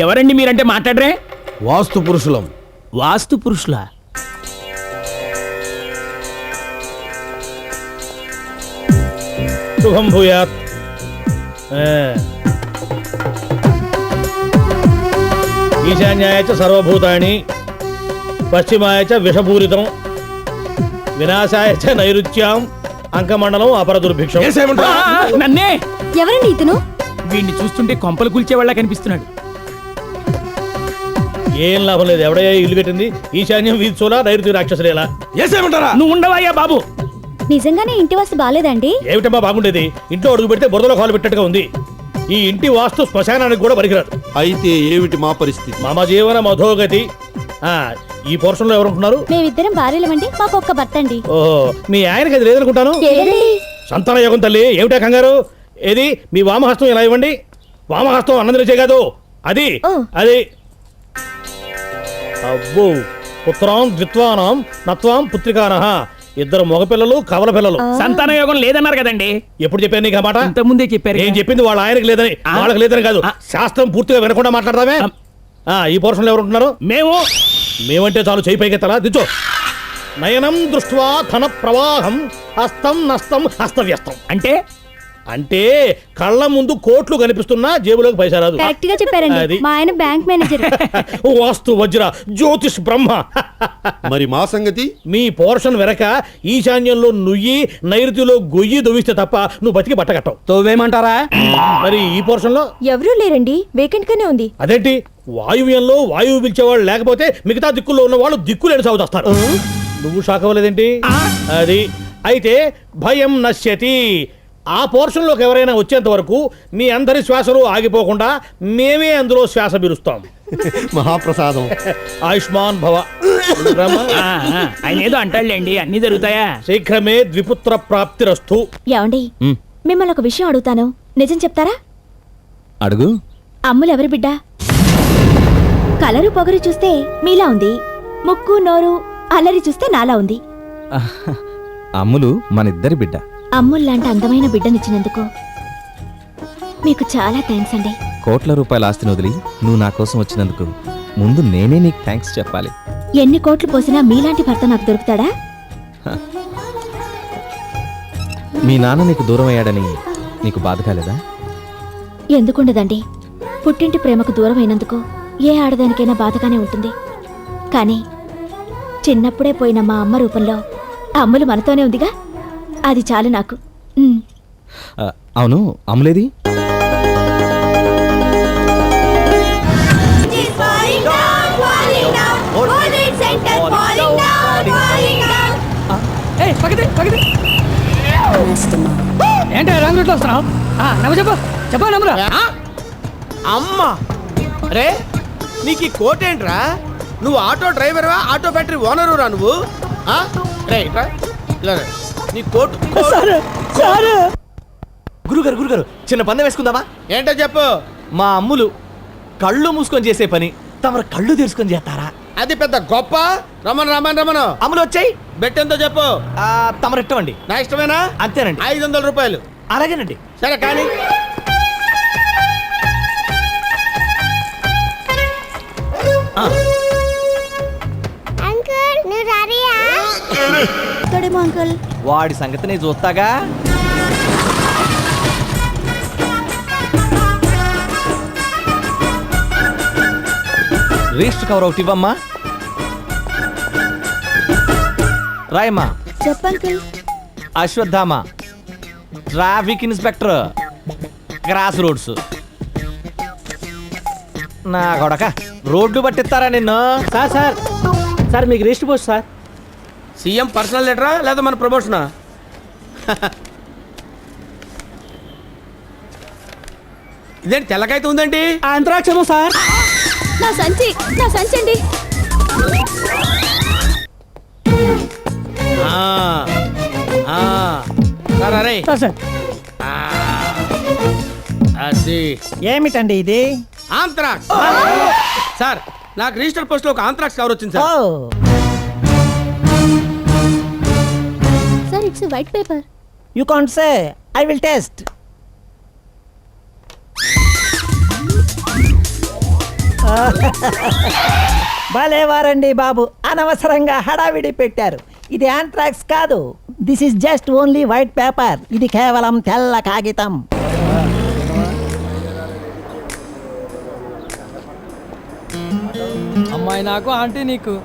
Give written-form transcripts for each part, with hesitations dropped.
ఎవరండి మీరంటే మాట్లాడరే? వాస్తు పురుషులం. వాస్తు పురుషుల? శుభం భూయాత్. ఈశాన్యాయ చ సర్వభూతాని, పశ్చిమాయ చ విషపూరితం, వినాశాయ చ నైరుత్యాం, అంకమండలం అపర దుర్భిక్షం. నన్నే. ఎవరండి ఇతను? వీడిని చూస్తుంటే కొంపలు కూల్చేవాళ్ళ కనిపిస్తున్నాడు. ఏం లాభం లేదు. ఎవడయ్యా ఇల్లు కట్టింది? ఈశాన్యం వీధులా, నైరుతి రాక్షసులేలా? ఏసేమంటారా? నువ్వు ఉండవయ్యా బాబు. నిజంగానే ఇంటి వాస్తు బాలేదండి. ఏమిటమ్మా బాగుండేది? ఇంట్లో అడుగు పెడితే బురదలో కాలు పెట్టట్టుగా ఉంది. ఈ ఇంటి వాస్తు శ్మశానానికి కూడా పనికిరాదు. అయితే ఏమిటి మా పరిస్థితి? మమ జీవన మధోగతి. ఈ పోర్షన్ లో ఎవరుంటున్నారు? మేమిద్దరం భార్యలమండి, మాకు ఒక్క భర్త అండి. ఓహో, మీ ఆయనకి అది లేదనుకుంటాను. సంతాన యోగం తల్లి. ఏమిటా కంగారు? ఏది మీ వామహస్తం ఇలా ఇవ్వండి. వామహస్తం అన్నది నిజే కాదు, అది అది. అబ్బో, పుత్రాం ద్విత్వానాం నత్వాం పుత్రికానః. ఇద్దరు మగపిల్లలు, కవల పిల్లలు. సంతాన యోగం లేదన్నారు కదండి. ఎప్పుడు చెప్పాను నీకు ఆ మాట? ఇంత ముందే చెప్పారు. నేను చెప్పింది వాళ్ళ ఆయనకి లేదని, వాళ్ళకి లేదని కాదు. శాస్త్రం పూర్తిగా వినకుండా మాట్లాడదామే. ఈ పోర్షన్లో ఎవరు ఉంటున్నారు? మేమంటే చాలు, చేయి పైకెత్తలా దించో. నయనం దృష్ట్వా ధన ప్రవాహం, హస్తం నస్తం హస్తవ్యస్తం. అంటే కళ్ళ ముందు కోట్లు కనిపిస్తున్నా జేబులోకి పైసా రాదు. కరెక్ట్ గా చెప్పారండి. మా ఆయన బ్యాంక్ మేనేజర్. వాస్తు వజ్ర జ్యోతిష్ బ్రహ్మ. మరి మా సంగతి? మీ పోర్షన్ వెనక ఈశాన్యంలో నుయ్యి, నైరుతిలో గొయ్యి దొవిస్తే తప్ప నువ్వు బతికి బట్టకట్టవు. తోవేమంటారా? మరి ఈ పోర్షన్ లో ఎవరూ లేరండి, వేకెంట్ గానే ఉంది. అదేంటి? వాయువ్యంలో వాయువు పిలిచేవాళ్ళు లేకపోతే మిగతా దిక్కుల్లో ఉన్న వాళ్ళు దిక్కులేని సాగు చేస్తారు. నువ్వు షాక్ అవ్వలేదేంటి? అది అయితే భయం నశ్యతి. ఆ పోర్షన్ లోకి ఎవరైనా వచ్చేంత వరకు మీ అందరి శ్వాసలు ఆగిపోకుండా మేమే అందులో శ్వాస పీలుస్తాం. మహాప్రసాదం. ఆయుష్మాన్ భవ. ఆయన ఏదో అంటాడులేండి, అన్ని జరుగుతాయా? శీఘ్రమే ద్విపుత్ర ప్రాప్తిరస్తు. ఏమండి, మిమ్మల్ని ఒక విషయం అడుగుతాను, నిజం చెప్తారా? అడుగు. అమ్ములు ఎవరి బిడ్డ? కలరు పొగరు చూస్తే మీలా ఉంది, ముక్కు నోరు అల్లరి చూస్తే నాలా ఉంది. అమ్ములు మనిద్దరి బిడ్డ. అమ్ముల్లాంటి అందమైన బిడ్డనిచ్చినందుకు మీకు చాలా థ్యాంక్స్ అండి. కోట్ల రూపాయల ఆస్తిని వదిలి నువ్వు నా కోసం వచ్చినందుకు ముందు నేనే నీకు థ్యాంక్స్ చెప్పాలి. ఎన్ని కోట్లు పోసినా మీలాంటి భర్త నాకు దొరుకుతాడా? మీ నాన్న నీకు దూరం అయ్యాడని నీకు బాధ కాలేదా? ఎందుకుండదండి. పుట్టింటి ప్రేమకు దూరం అయినందుకు ఏ ఆడదానికైనా బాధగానే ఉంటుంది. కానీ చిన్నప్పుడే పోయిన మా అమ్మ రూపంలో అమ్ములు మనతోనే ఉందిగా, అది చాలు నాకు. అవును, అమ్ములేది? ఏంటో రాంగ్ రూట్లో వస్తున్నావు? చెప్పా నమ్మరా. అమ్మా రే, నీకు ఈ కోట్ ఏంట్రా? నువ్వు ఆటో డ్రైవర్వా, ఆటో ఫ్యాక్టరీ ఓనరురా నువ్వు? నీ కోట్. గురుగారు చిన్న పందెం వేసుకుందామా? ఏంటో చెప్పు. మా అమ్ములు కళ్ళు మూసుకొని చేసే పని తమరు కళ్ళు తెరుచుకొని చేస్తారా? అది పెద్ద గొప్ప. రమణ అమ్ములు వచ్చాయి. బెట్ ఎంతో చెప్పు. తమరు ఇష్టమండి. నా ఇష్టమేనా? అంతేనండి. 500 రూపాయలు. అలాగేనండి. సరే కానీ. వాడి సంగతి నేను చూస్తాగా. రిజిస్టర్ కవర్ ఒకటి ఇవ్వమ్మా. రాయమ్మా. చెప్పండి. Ashwatthama, traffic inspector, cross roads. నా కొడక రోడ్డు పట్టిస్తారా నిన్ను? సార్ మీకు register post sir. CM personal లెటరా లేదా మన ప్రమోషనా? ఇదేంటి తెల్లకైతే ఉందండి? అంతరాక్షమో సార్. నా సంచి అండి. సార్ అరే సార్ అది ఏమిటండి ఇది? ఆంత్రాక్స్. సార్ నాకు రిజిస్టర్ పోస్ట్ లో ఒక ఆంత్రాక్స్ కవర్ వచ్చింది ఓ sir. Sir it's white paper. You can't say. I will test. భలేవారండి బాబు, అనవసరంగా హడావిడి పెట్టారు. ఇది యాంట్రాక్స్ కాదు. This is just only white paper. ఇది కేవలం తెల్ల కాగితం. అమ్మాయి నాకు ఆంటీ నీకు.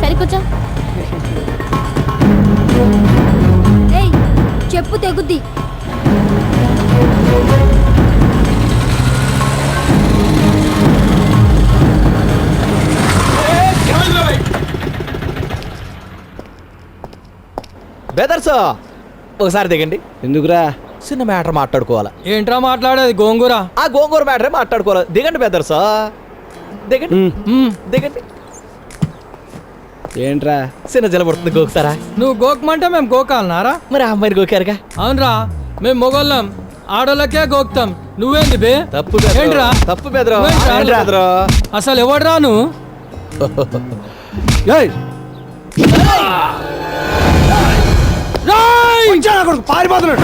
సరి కూర్చో. చెప్పు తెగుద్ది. బెదర్స్ ఒకసారి దిగండి. ఎందుకురా? చిన్న మ్యాటర్ మాట్లాడుకోవాలా. ఏంట్రా మాట్లాడేది? గోంగూర. ఆ గోంగూర మ్యాటరే మాట్లాడుకోవాలి. దిగండి బెదర్స్, దిగండి. దిగండి. ఏంట్రా? చిన్న జల పడుతుంది, గోకుతారా? నువ్వు గోకమంటే మేము గోకాలనారా? మరి ఆ అమ్మాయిని గోకారుగా. అవునరా, మేము మొగోళ్ళం, ఆడోళ్ళకే గోక్తాం. నువ్వేంది బే? తప్పు బెదరు. ఏంట్రా? తప్పు బెదరు. నువ్వేంట్రా? ఏంట్రా బెదరు? అసలు ఎవడ్రా నువ్వు? పారిపోతున్నాడు.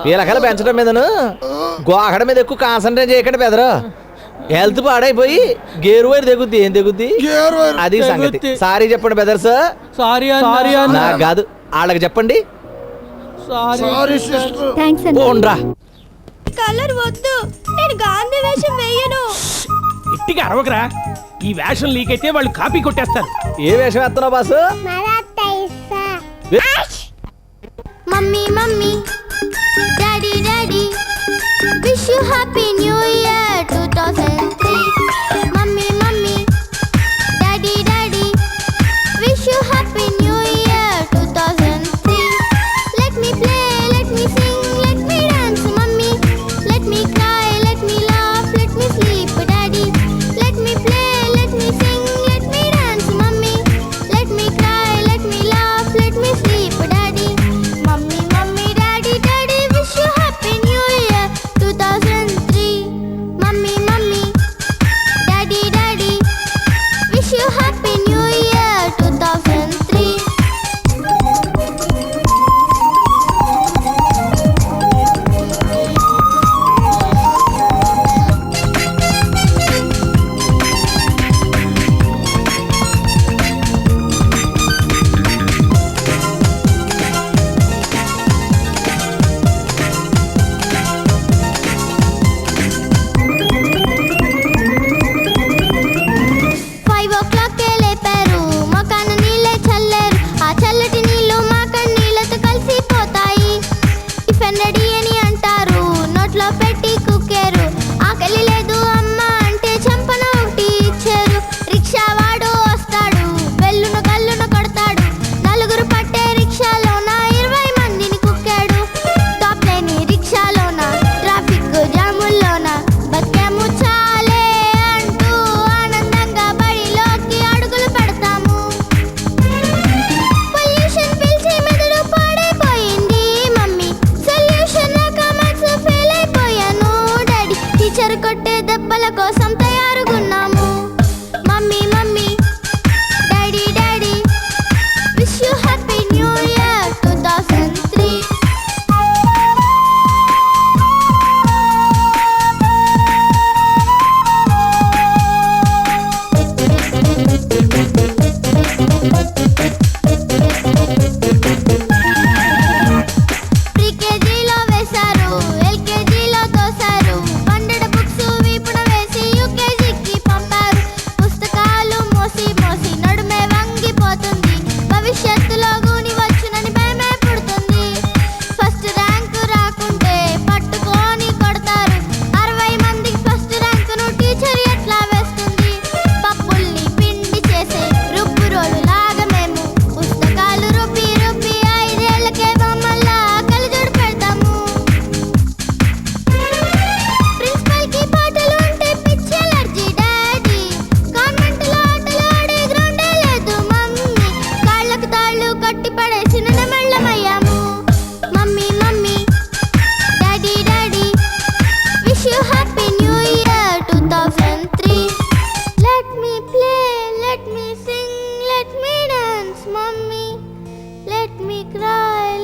వీళ్ళకల పెంచడం మీదను గోకడ మీద ఎక్కువ కాన్సన్ట్రేట్ చేయకండి బెదరు. హెల్త్ పాడైపోయి గేరు వైర్ తెగుద్ది. ఏం తెగుద్ది? అది సంగతి. సారీ చెప్పండి బెదర్స్. సారీ నాకు కాదు, వాళ్ళకి చెప్పండి. థ్యాంక్స్ అండి. పోండ్రా. కలర్ వద్దు, నేను గాంధీ వేషం వేయను. ఇట్టిగా అరవకరా. ఈ వేషం లీకైతే వాళ్ళు కాపీ కొట్టేస్తారు. ఏ వేషం వేస్తున్నావు boss? Mummy mummy, daddy daddy, wish you happy new year 2003. Mummy mummy, daddy daddy, wish you happy new year 2003. Let me play, let me Singh, let me dance mummy, let me cry, let me laugh, let me sleep daddy. Let me play, let me Singh, let me dance mummy, let me cry, let me laugh, let me sleep daddy. Mummy mummy, daddy daddy, wish you happy new year 2003. Mummy mummy,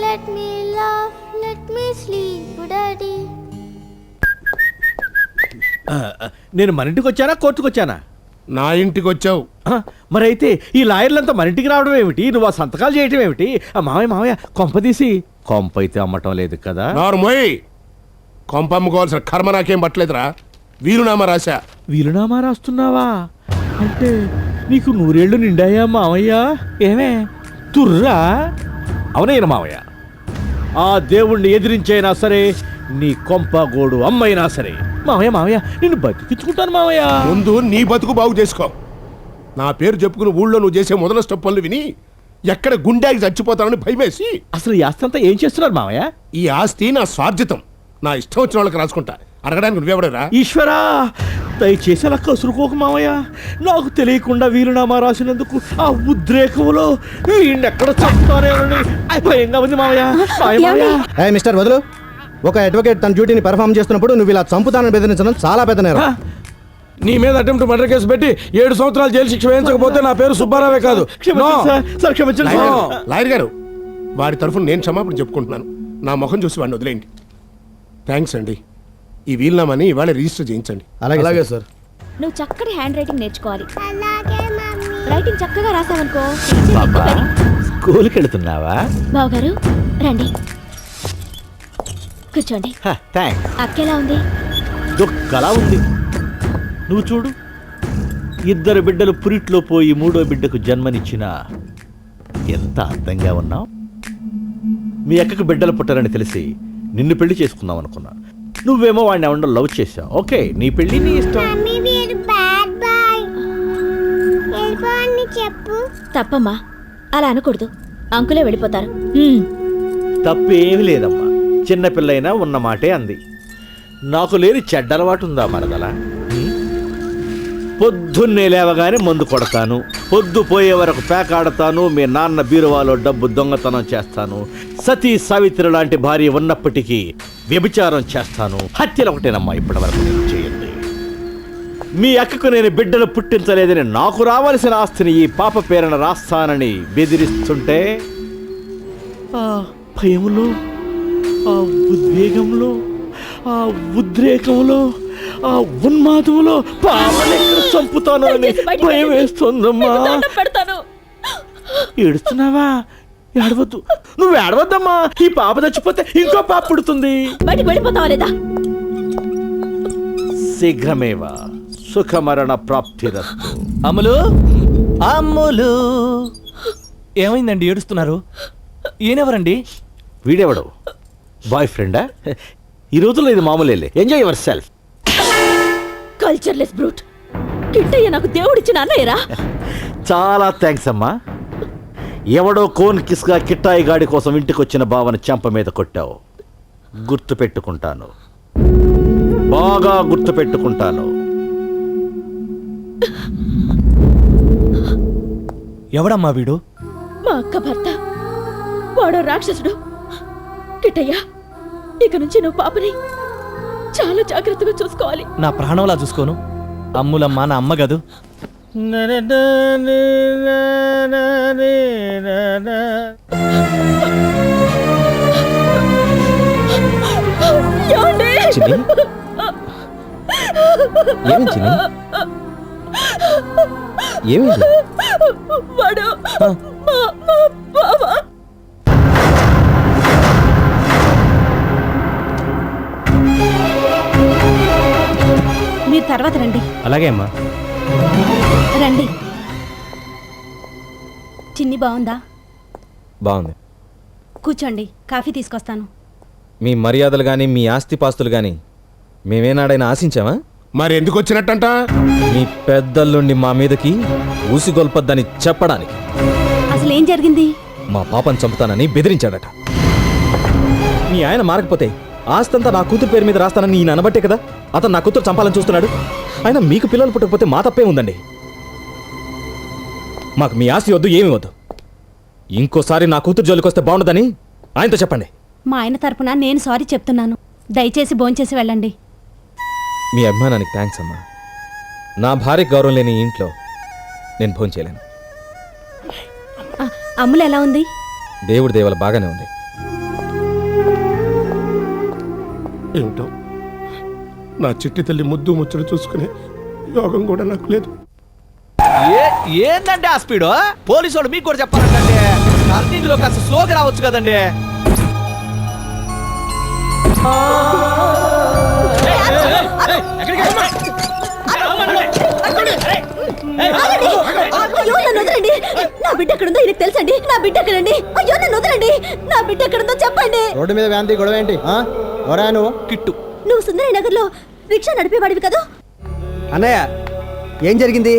let me laugh, let me sleep, Daddy. నేను మన ఇంటికి వచ్చానా కోర్టుకు వచ్చానా? నా ఇంటికి వచ్చావు. మరైతే ఈ లాయర్లంతా మన ఇంటికి రావడం ఏమిటి? నువ్వు ఆ సంతకాలు చేయటం ఏమిటి? మామయ్య కొంప తీసి కొంప అయితే అమ్మటం లేదు కదా? నార్మోయ్, కొంప అమ్ముకోవాల్సిన కర్మ నాకేం పట్టలేదురా. వీలునామా రాశా. వీలునామా రాస్తున్నావా? అంటే నీకు 100 ఏళ్ళు నిండాయా మామయ్య? ఏమే తుర్రా? అవునైనా మామయ్య, ఆ దేవుణ్ణి ఎదిరించైనా సరే, నీ కొంప గోడు అమ్మైనా సరే, మామయ్య నిన్ను బతికించుకుంటాను మామయ్య. ముందు నీ బతుకు బాగు చేసుకో. నా పేరు చెప్పుకుని ఊళ్ళో నువ్వు చేసే మొదల స్టెప్ పనులు విని ఎక్కడ గుండెకి చచ్చిపోతానని భయమేసి అసలు ఈ ఆస్తి అంతా ఏం చేస్తున్నారు మామయ్య? ఈ ఆస్తి నా స్వార్జితం. నా ఇష్టం వచ్చిన వాళ్ళకి రాసుకుంటా. అడగడానికి నువ్వెవడరా? ఈశ్వరా, దయచేసి అలా కసురుకోకు మామయ్య. నాకు తెలియకుండా వీలునామా రాసినందుకు ఆ ఉద్రేకంలో వీణెక్కడ చంపుతానేమని భయంగా ఉంది మామయ్య. మిస్టర్ వదులు. ఒక అడ్వకేట్ తన డ్యూటీని పెర్ఫామ్ చేస్తున్నప్పుడు నువ్వు ఇలా చంపుతానని బెదిరించడం చాలా పెద్ద నేరం. నీ మీద అటెంప్ట్ మర్డర్ కేసు పెట్టి 7 సంవత్సరాలు జైలు శిక్ష వేయించకపోతే నా పేరు సుబ్బారావే కాదు. లాయర్ గారు, వాడి తరఫున నేను క్షమాపణ చెప్పుకుంటున్నాను. నా ముఖం చూసి వాడిని వదిలేయండి. థ్యాంక్స్ అండి. ఈ వీలునామాని ఇవాళ రిజిస్టర్ చేయించండి. అలాగే సార్. నువ్వు చక్కటి హ్యాండ్ రైటింగ్ నేర్చుకోవాలి. అలాగే మమ్మీ. రైటింగ్ చక్కగా రాసావనుకో. స్కూల్కి వెళుతున్నావా? బావగారు రండి, కూర్చోండి. అక్కెలా ఉంది? దుఃఖలా ఉంది. నువ్వు చూడు, 2 బిడ్డలు పురిట్లో పోయి 3వ బిడ్డకు జన్మనిచ్చిన ఎంత అందంగా ఉన్నావు. మీ అక్కకు బిడ్డలు పుట్టారని తెలిసి నిన్ను పెళ్లి చేసుకుందాం అనుకున్నా. నువ్వేమో వాడిని ఏమన్నా లవ్ చేశావు. ఓకే, నీ పెళ్లి నీ ఇష్టం. మమ్మీ వీడు బ్యాడ్ బాయ్. వెళ్ళిపోవని చెప్పు. తప్పమ్మా, అలా అనకూడదు. అంకులే వెళ్ళిపోతారు. తప్పేమి లేదమ్మా. చిన్నపిల్లైనా ఉన్న మాటే అంది. నాకు లేని చెడ్డ అలవాటు ఉందా మరదలా? పొద్దున్నే లేవగానే మందు కొడతాను, పొద్దు పోయే వరకు పేకాడతాను, మీ నాన్న బీరువాలో డబ్బు దొంగతనం చేస్తాను, సతీ సావిత్రి లాంటి భార్య ఉన్నప్పటికీ వ్యభిచారం చేస్తాను. హత్యలు ఒకటేనమ్మా ఇప్పటి వరకు నేను చేయండి. మీ అక్కకు నేను బిడ్డలు పుట్టించలేదని నాకు రావాల్సిన ఆస్తిని ఈ పాప పేరున రాస్తానని బెదిరిస్తుంటే ఆ భయంలో, ఆ ఉద్వేగంలో, ఆ ఉద్రేకంలో, ఆ ఉన్మాదంలో పాపనెక్కడ చంపుతాను అని భయం వేస్తుందమ్మా. ఏడుస్తున్నావా? ఏడవద్దు, నువ్వు ఏడవద్దమ్మా. ఈ పాప చచ్చిపోతే ఇంకో పాప పుడుతుంది. శీఘ్రమేవ సుఖమరణ ప్రాప్తిరస్తు. అమ్ములు, అమ్ములు, ఏమైందండి ఏడుస్తున్నారు? ఈయనెవరండి? వీడెవడు? బాయ్ ఫ్రెండా? ఈ రోజుల్లో ఇది మామూలే. Enjoy your self. Cultureless brute. Kittayya నాకు దేవుడిచ్చిన అన్నయ్యరా. చాలా థ్యాంక్స్ అమ్మా. ఎవడో కోన్ కిస్గా కిట్టాయి గాడి కోసం ఇంటికి వచ్చిన బావని చెంప మీద కొట్టావు. గుర్తు పెట్టుకుంటాను, బాగా గుర్తు పెట్టుకుంటాను. ఎవడమ్మా వీడు? మా అక్క భర్త. వాడో రాక్షసుడు. కిట్టయ్య, ఇక నుంచి నువ్వు పాపని చాలా జాగ్రత్తగా చూసుకోవాలి. నా ప్రాణంలా చూసుకోను. అమ్ములమ్మ నా అమ్మ గదు. వాడు బావ. మీరు తర్వాత రండి. అలాగే అమ్మా. రండి. చిన్ని బాగుందా? బాగుంది. కూర్చోండి, కాఫీ తీసుకొస్తాను. మీ మర్యాదలు కానీ మీ ఆస్తిపాస్తులు కానీ మేమేనాడైనా ఆశించామా? మరి ఎందుకు వచ్చినట్టంట? మీ పెద్దల్లుండి మా మీదకి ఊసిగొల్పొద్దని చెప్పడానికి. అసలు ఏం జరిగింది? మా పాపను చంపుతానని బెదిరించాడట. మీ ఆయన మారకపోతే ఆస్తంతా నా కూతురు పేరు మీద రాస్తానని ఈయన అనబట్టే కదా అతను నా కూతురు చంపాలని చూస్తున్నాడు. అయినా మీకు పిల్లలు పుట్టకపోతే మా తప్పే ఉందండి. మాకు మీ ఆస్తి వద్దు, ఏమి వద్దు. ఇంకోసారి నా కూతురు జోలికి వస్తే బాగుండదని ఆయనతో చెప్పండి. మా ఆయన తరపున నేను సారీ చెప్తున్నాను. దయచేసి భోంచేసి వెళ్ళండి. మీ అభిమానానికి థ్యాంక్స్ అమ్మా. నా భార్యకు గౌరవం లేని ఈ ఇంట్లో నేను భోంచేయలేను. అమ్ములు ఎలా ఉంది? దేవుడి దేవల బాగానే ఉంది. ఏమిటో నా చిట్టి తల్లి ముద్దు ముచ్చట చూసుకునే యోగం కూడా నాకు లేదు. ఏందంటే ఆ స్పీడ్ పోలీసు వాళ్ళు మీకు కూడా చెప్పాలంటే టర్నింగ్ లో కాస్త స్లోగా రావచ్చు కదండి. అయ్యో నన్ను వదలండి, నా బిడ్డ ఎక్కడుందో ఈయనకు తెలుసండి. నా బిడ్డ ఎక్కడండి? అయ్యో నన్ను వదలండి, నా బిడ్డ ఎక్కడుందో చెప్పండి. రోడ్డు మీద వ్యాంతి గొడవ ఏంటి? ఎవరా నువ్వు? కిట్టు, నువ్వు సుందరి నగర్ లో రిక్షా నడిపేవాడివి కదా? అన్నయ్య ఏం జరిగింది?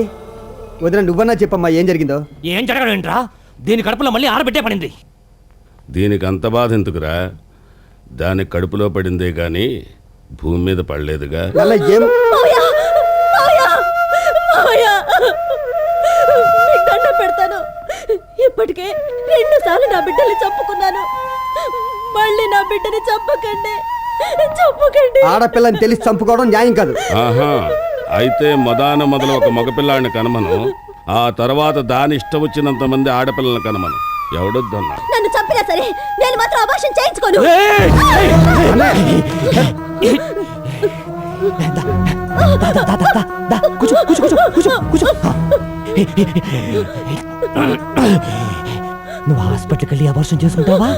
వదిన నువ్వన్నా చెప్పమ్మా ఏం జరిగిందో. ఏం జరగడం ఏంట్రా? దీని కడుపులో మళ్ళీ ఆడబిడ్డే పడింది. దీనికి అంత బాధ ఎందుకురా? దాని కడుపులో పడిందే గాని భూమి మీద పడలేదుగా. మళ్ళా ఏం మావయ్య, మావయ్య, మావయ్య, మీకు దండం పెడతాను. ఇప్పటికే 2 సార్లు నా బిడ్డని చంపుకున్నాను. మళ్ళీ నా బిడ్డని చంపకండి, చంపకండి. ఆడపిల్లని తెలిసి చంపుకోవడం న్యాయం కాదు. ఆహా, అయితే మొదలు ఒక మగపిల్లాడిని కనమను, ఆ తర్వాత దాని ఇష్టం వచ్చినంత మంది ఆడపిల్లలను కనమను. ఎవడొద్దన్నా? నన్ను చంపినా సరే నేను మాత్రం అబార్షన్ చేయించుకోను. నువ్వు హాస్పిటల్కి వెళ్ళి అబార్షన్ చేసుకుంటావా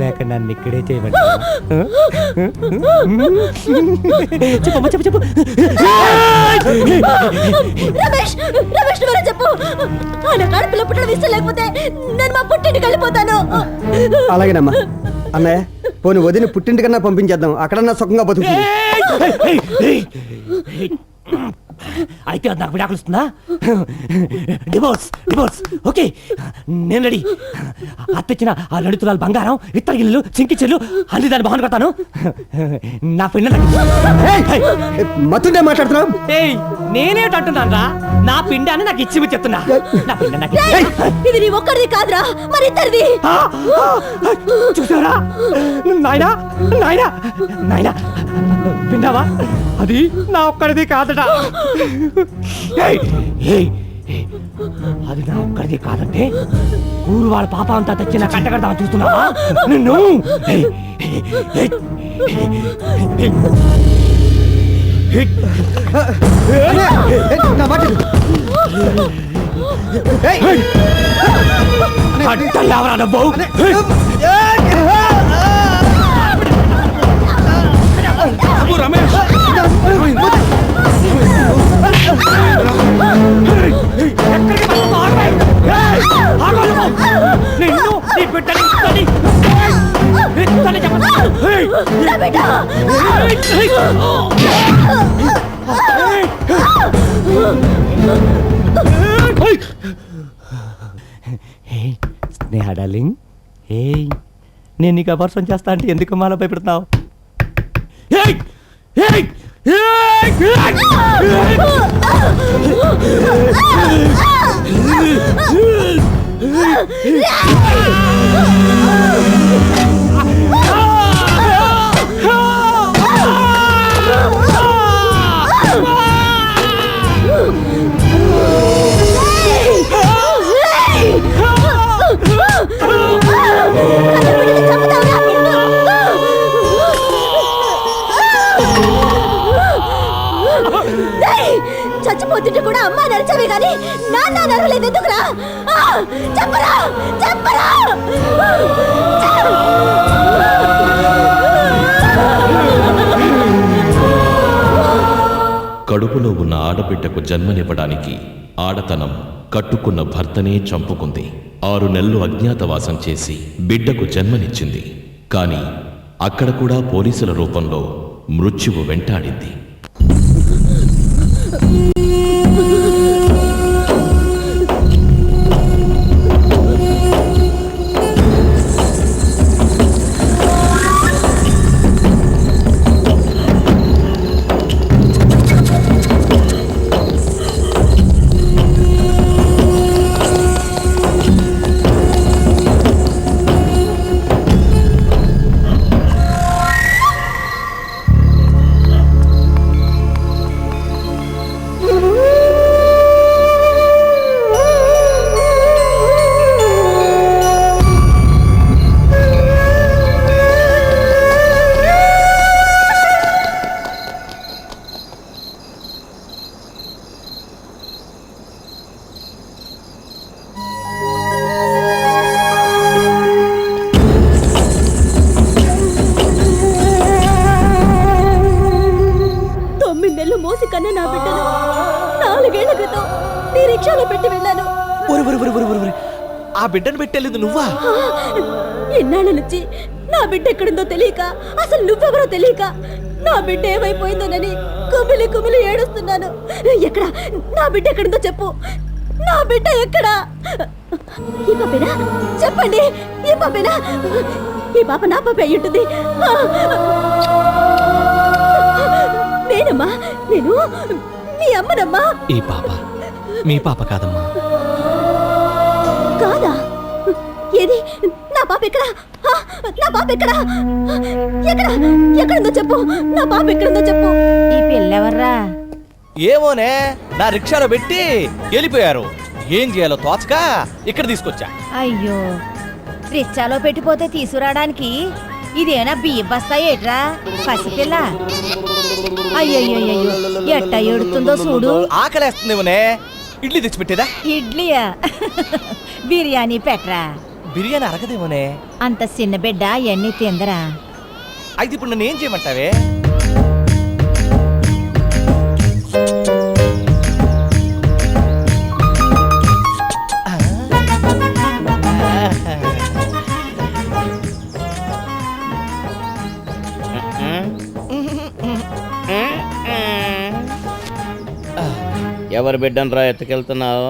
లేక నన్ను ఇక్కడే చేయమంటావా? చెప్పమ్మా, చెప్పు. రమేష్, రమేష్ నువ్వే చెప్పు. ఆయన కడుపులో పుట్టడం ఇష్టం లేకపోతే నేను మా పుట్టింటికి వెళ్ళిపోతాను. అలాగేనమ్మా. అన్నయ్య పోనీ వదిన పుట్టింటికన్నా పంపించేద్దాం, అక్కడన్నా సుఖంగా బతుకుతుంది. అయితే అది నాకు విడాకులుస్తుందా? Divorce, divorce. ఓకే, నేను రెడీ. అత్తిచ్చిన ఆ లలితురాలు బంగారం, ఇత్తడి గిన్నెలు, చింకిచెల్లు అన్ని దాన్ని బాగుని కొడతాను. నా పిల్ల మతుండే మాట్లాడుతున్నాం. నేనేటంటున్నాను రా, నా పిండాన్ని నాకు ఇచ్చి చెప్తున్నా. నా పిండ నాకు ఇది నీ ఒక్కడిది కాదురా, మరి ఇద్దరిది. చూసారా నాయనా, నాయనా, నాయనా విన్నావా? అది నా ఒక్కడిది కాదట. అది నా ఒక్కడిది కాదంటే ఊరు వాళ్ళ పాప అంతా తెచ్చి నా కట్టగడదామని చూస్తున్నావా నిన్ను? అడ్డలేవరా డబ్బు? రమేష్, నిన్ను నీ బిడ్డని స్నేహ డార్లింగ్, నేను నీకు అపర్సం చేస్తా అంటే ఎందుకు మాల భయపెడతావు? చచ్చిపోతుంటే కూడా అమ్మ నడిచవే గాని నాన్న నడవలేదు ఎందుకురా? చెప్పరా, చెప్పరా. కడుపులో ఉన్న ఆడబిడ్డకు జన్మనివ్వడానికి ఆడతనం కట్టుకున్న భర్తనే చంపుకుంది. 6 నెలలు అజ్ఞాతవాసం చేసి బిడ్డకు జన్మనిచ్చింది. కానీ అక్కడ కూడా పోలీసుల రూపంలో మృత్యువు వెంటాడింది. ఆ బిడ్డను పెట్టేలేదు నువ్వా? ఎన్నాళ్ళ నుంచి నా బిడ్డ ఎక్కడుందో తెలియక, అసలు నువ్వెవరో తెలియక, నా బిడ్డ ఏమైపోయిందోనని కుమిలి కుమిలి ఏడుస్తున్నాను. ఎక్కడ నా బిడ్డ ఎక్కడుందో చెప్పు. నా బిడ్డ ఎక్కడా? ఈ పాపేనా? చెప్పండి, ఈ పాపేనా? ఈ పాప నా పాపే అయి ఉంటుంది. నేనమ్మా, నేను మీ అమ్మనమ్మా. ఈ పాప మీ పాప కాదమ్మా. కాదా? ఏది నా పాప ఎక్కడా? నా పాప ఎక్కడా? ఎక్కడుందో చెప్పు. నా పాప ఎక్కడుందో చెప్పు. ఈ పిల్లెవర్రా? ఏమోనే, నా రిక్షాలో పెట్టి వెళ్ళిపోయారు. ఏం చేయాలో తోచక ఇక్కడ తీసుకొచ్చా. అయ్యో, రిచ్చాలో పెట్టిపోతే తీసుకురావడానికి ఇదేనా బియ్యం బస్తా ఏట్రా పసిపిల్ల? అయ్యయ్యో, ఎట్టా ఏడుతుందో చూడు. ఆకలేస్తుందేమోనే, ఇడ్లీ తెచ్చిపెట్టేదా? ఇడ్లీయా? బిర్యానీ పెట్టరా. బిర్యానీ అరగదేమోనే. అంత చిన్న బిడ్డ ఎన్ని తిందరా? అయితే ఇప్పుడు నన్ను ఏం చేయమంటావే? ఎవరి బిడ్డను రా ఎత్తుకెళ్తున్నావు?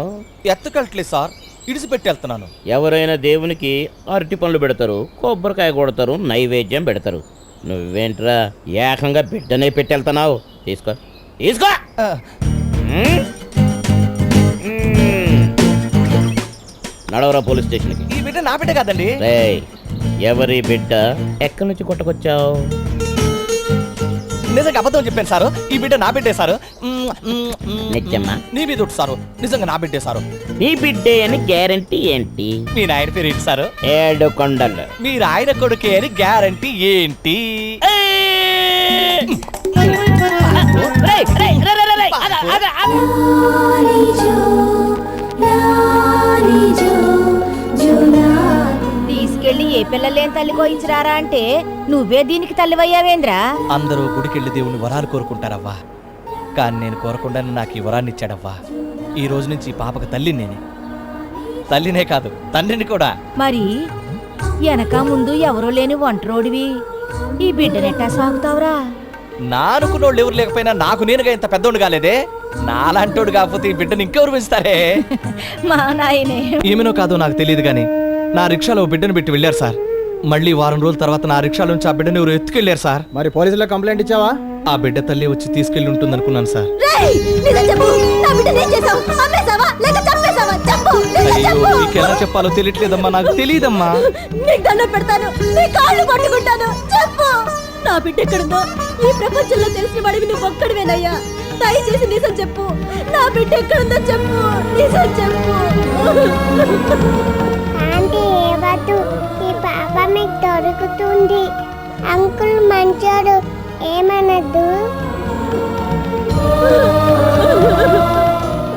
ఎత్తుకెళ్ళట్లేదు సార్, ఇడిసిపెట్టి వెళ్తున్నాను. ఎవరైనా దేవునికి అరటి పండ్లు పెడతారు, కొబ్బరికాయ కొడతారు, నైవేద్యం పెడతారు. నువ్వేంట్రా ఏకంగా బిడ్డనే పెట్టెళ్తున్నావు? తీసుకో తీసుకో. నడవరా పోలీస్ స్టేషన్కి. ఈ బిడ్డ నా బిడ్డ కాదండి. రేయ్, ఎవరి బిడ్డ? ఎక్కడి నుంచి కొట్టకొచ్చావు? నిజంగా అబద్ధం చెప్పాను సారు. ఈ బిడ్డ నా బిడ్డే సారు. నిజమ్మా? నీ మీద సారు, నిజంగా నా బిడ్డే సారు. నీ బిడ్డే అని గ్యారంటీ ఏంటి? మీ నాయన పేరు ఏంటి సారు? 7 కొండలు. మీరు ఆయన కొడుకే అని గ్యారంటీ ఏంటి? తీసుకెళ్లి ఏ పిల్లలేం తల్లి కోయించరారా అంటే నువ్వే దీనికి తల్లివయ్యావేంద్రా? అందరూ గుడికెళ్ళి దేవుని వరాలు కోరుకుంటారవ్వా, కానీ నేను కోరకుండానే నాకు ఈ వరాన్ని ఇచ్చాడవ్వా. ఈ రోజు నుంచి ఈ పాపకు తల్లి నేనే. తల్లినే కాదు, తండ్రిని కూడా. మరి వెనక ముందు ఎవరూ లేని ఒంటరోడివి ఈ బిడ్డనెట్టా సాగుతావురా? నా అనుకున్నోళ్ళు ఎవరు లేకపోయినా నాకు నేనుగా ఇంత పెద్దోడు కాలేదే. నాలాంటోడు కాకపోతే ఈ బిడ్డను ఇంకెవరు పెంచుతారే? మా నాయనే. ఏమనో కాదో నాకు తెలియదు కానీ నా రిక్షాలో బిడ్డను పెట్టి వెళ్ళారు సార్. మళ్ళీ వారం రోజుల తర్వాత నా రిక్షాలో నుంచి ఆ బిడ్డను ఎవరు ఎత్తుకెళ్ళారు సార్. మరి పోలీసులో కంప్లైంట్ ఇచ్చావా? ఆ బిడ్డ తల్లి వచ్చి తీసుకెళ్లి ఉంటుంది అనుకున్నాను సార్. అయ్యో, నీకెలా చెప్పాలో తెలియట్లేదమ్మా, నాకు తెలియదమ్మా. నీకు దండం పెడతాను, నీ కాళ్ళు పట్టుకుంటాను. చెప్పు, నా బిడ్డ ఎక్కడుందో ఈ ప్రపంచంలో తెలిసిన వాడివి నువ్వు ఒక్కడివేనయ్యా. దయచేసి నిజం చెప్పు. నా బిడ్డ ఎక్కడుందో చెప్పు, నిజం చెప్పు. ఆంటీ ఏవద్దు, ఈ పాప మీకు దొరుకుతుంది. అంకుల్ మంచోడు, ఏమనద్దు.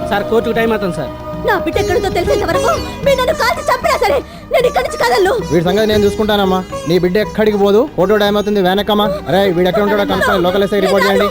సార్, కోర్టుకు టైం అవుతుంది సార్. నా బిడ్డ ఎక్కడుందో తెలిసేంత వరకు మీరు నన్ను కాల్చి చంపినా సరే నేను ఇక్కడి నుంచి కదలను. వీడి సంగతి నేను చూసుకుంటానమ్మా. నీ బిడ్డ ఎక్కడికి పోదు. ఫోటో టైం అవుతుంది, వెనకమ్మా. అరే, వీడు ఎక్కడ ఉంటాడో కనుక్కొని లోకల్ ఎస్ఐ రిపోర్ట్ చేయండి.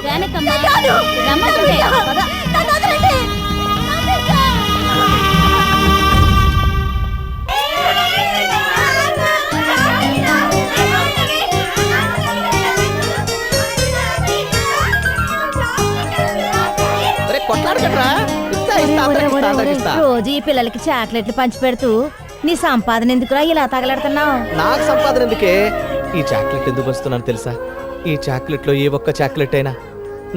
రోజు ఈ పిల్లలకి చాక్లెట్లు పంచి పెడుతూ నీ సంపాదన ఎందుకురా ఇలా తగలడుతున్నావు? నాకు సంపాదన ఎందుకే? ఈ చాక్లెట్ ఎందుకు వస్తున్నాను తెలుసా? ఈ చాక్లెట్ లో ఏ ఒక్క చాక్లెట్ అయినా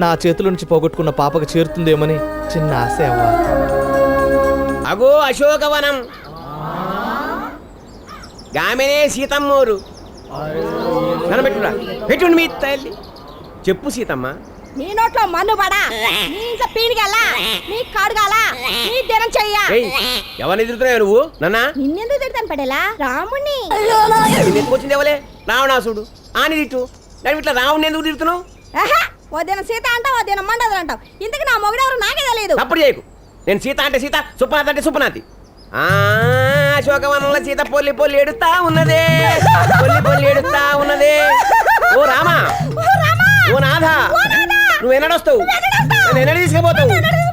నా చేతుల నుంచి పోగొట్టుకున్న పాపకు చేరుతుందేమని చిన్న ఆశ అవ్వా. అగో అశోకవనం, గామెనే సీతమ్మోరు. కనబెట్టురా, పెట్టుండి మీ తల్లి. చెప్పు సీతమ్మ. నీ నోట్లో మన్ను పడా, నీ ఇంట్లో పీడిగల్లా, నీ కాడుగాలా, నీ దినం చెయ్యా. ఎవరిని ఎదురుతున్నావు నువ్వు? నన్నా నిన్నెందుకు తిడతాను పడేలా? రాముణ్ణి వచ్చింది ఎవలే? రావణాసుడు. ఆని తిట్టు. దాని ఇట్లా రావుని ఎందుకు తిడుతున్నావు? ఓ దినం సీత అంటావు, ఓ దినం మండదులు అంటావు. ఇంతకు నా మొగుడెవరు నాకే తెలియదు. అప్పుడు చేయకు. నేను సీత అంటే సీత, సుప్నాథ్ అంటే సుప్నాథి. అశోకవనంలో సీత పొల్లి పొల్లి ఏడుస్తా ఉన్నదే, పొల్లి పొల్లి ఏడుస్తా ఉన్నదే. ఓ రామా, ఓ నాథ, నువ్వు ఎన్నడొస్తావు? నేను తీసుకుపోతావు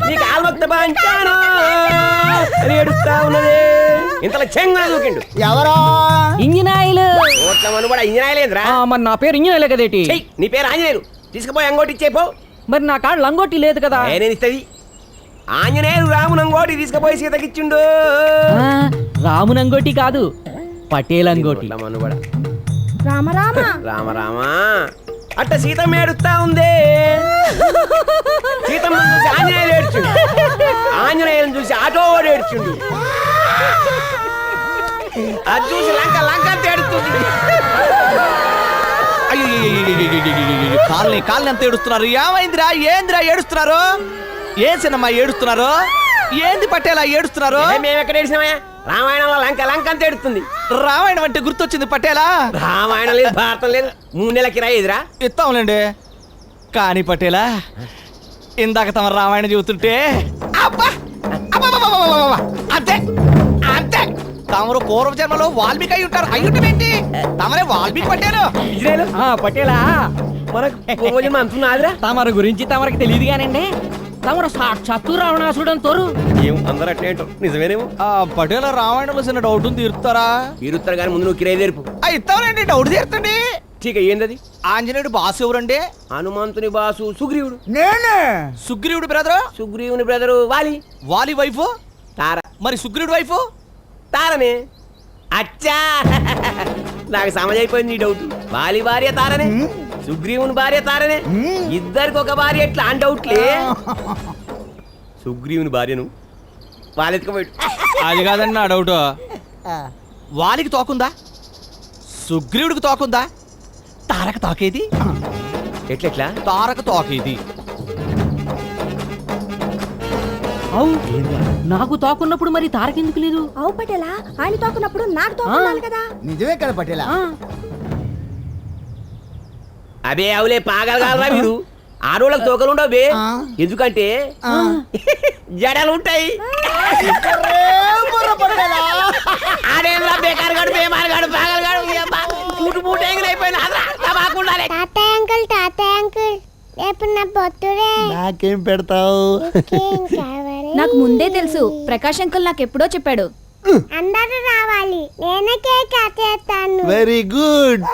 నీకు ఆల్మొక్త పంచాను అని ఏడుస్తా ఉన్నది ఇంతలో చెంగున దూకిండు ఎవరో ఇంజనాయిలు ఓట్ల మనుబడ ఇంజనాయలేదురా మరి నా పేరు ఇంజనాయిలే కదేటి నీ పేరు ఆంజనేయులు తీసుకుపోయి అంగోటి ఇచ్చేపో మరి నా కాడ లంగోటి లేదు కదా నేను ఇస్తుంది ఆంజనేయులు రాముని అంగోటి తీసుకుపోయి సీతకిచ్చిండు రామునంగోటి కాదు పటేల్ అంగోటి మనుబడ రామ రామ రామ రామ అట్ట సీతమ్మ ఏడుస్తా ఉంది సీతమ్మ చూసి ఆంజనేయులు ఏడ్చిండు ఆంజనేయులను చూసి ఆటో వాడు ఏడ్చిండు అది చూసి లంక లంక ఏడుస్తుంది కాళ్ళని ఎంత ఏడుస్తున్నారు ఏమైందిరా ఏందిరా ఏడుస్తున్నారు ఏ సినిమా ఏడుస్తున్నారు ఏంది పట్టేలా ఏడుస్తున్నారు మేము ఎక్కడ ఏడిసినామయ్యా రామాయణంలో లంక లంక అంత ఏడుస్తుంది రామాయణం అంటే గుర్తొచ్చింది పట్టేలా రామాయణం లేదు భారతం లేదు 3 నెలల కిరాయి ఎదురా ఇస్తాంలేండి కానీ పట్టేలా ఇందాక తమ రామాయణం చెబుతుంటే అబ్బా అబ్బబ్బబ్బబ్బబ్బబ్బ! అంతే అంతే తమరు పూర్వ జన్మలో వాల్మీకి అయి ఉంటారు అయ్యుంటేంటి తమరే వాల్మీకి పట్టారు పటేలా మనకు పూర్వజన్మ అంటున్నాదిరా తమరి గురించి తమరికి తెలియదు కానండి తమరు సాక్షాత్తు రావణాసుడు తోరు ఏం అందరూ అట్లేంటో నిజమేనేమో ఆ పటేల రామాయణంలో చిన్న డౌట్ తీరుతారా తీరుస్తారు కానీ ముందు నువ్వు కిరాయి తెరుపు ఇస్తామండి డౌట్ తీరుతండి ఠీక ఏందది ఆంజనేయుడు బాసు ఎవరండి హనుమంతుని బాసు సుగ్రీవుడు నేనే సుగ్రీవుడు బ్రదరు సుగ్రీవుని బ్రదరు వాలి వాలి వైఫ్ తార మరి సుగ్రీవుడు వైఫ్ తారనే అచ్చా నాకు సమజైపోయింది నీ డౌట్ వాలి భార్య తారనే సుగ్రీవుని భార్య తారనే ఇద్దరికి ఒక భార్య ఎట్లా అని డౌట్లే సుగ్రీవుని భార్యను వాళ్ళెత్తుకోబోయి అది కాదండి నా డౌట్ వాలికి తోకుందా సుగ్రీవుడికి తోకుందా తారక తోకేది ఎట్లెట్లా తారక తోకేది నాకు తోకున్నప్పుడు మరి తారకెందుకు లేదు అవు పటేలా ఆయన తోకున్నప్పుడు నాకు తోకున్నాను కదా నిజమే కదా పటేలా అబే అవులే పాగలగాలరా మీరు ఆడోళ్ళకి తోకలు ఉండవు బే ఎందుకంటే జడలు ఉంటాయి ఆడేంద్రా బేకారు గడు బేమారు గడు పాగలగాడు పూటు పూట అయిపోయిన తాతయ్య అంకుల్ రేపు నా బొత్తుడే నాకేం పెడతావు నాకు ముందే తెలుసు ప్రకాష్ అంకుల్ నాకు ఎప్పుడో చెప్పాడు అందరూ రావాలి నేనే కేక్ కట్ చేస్తాను వెరీ గుడ్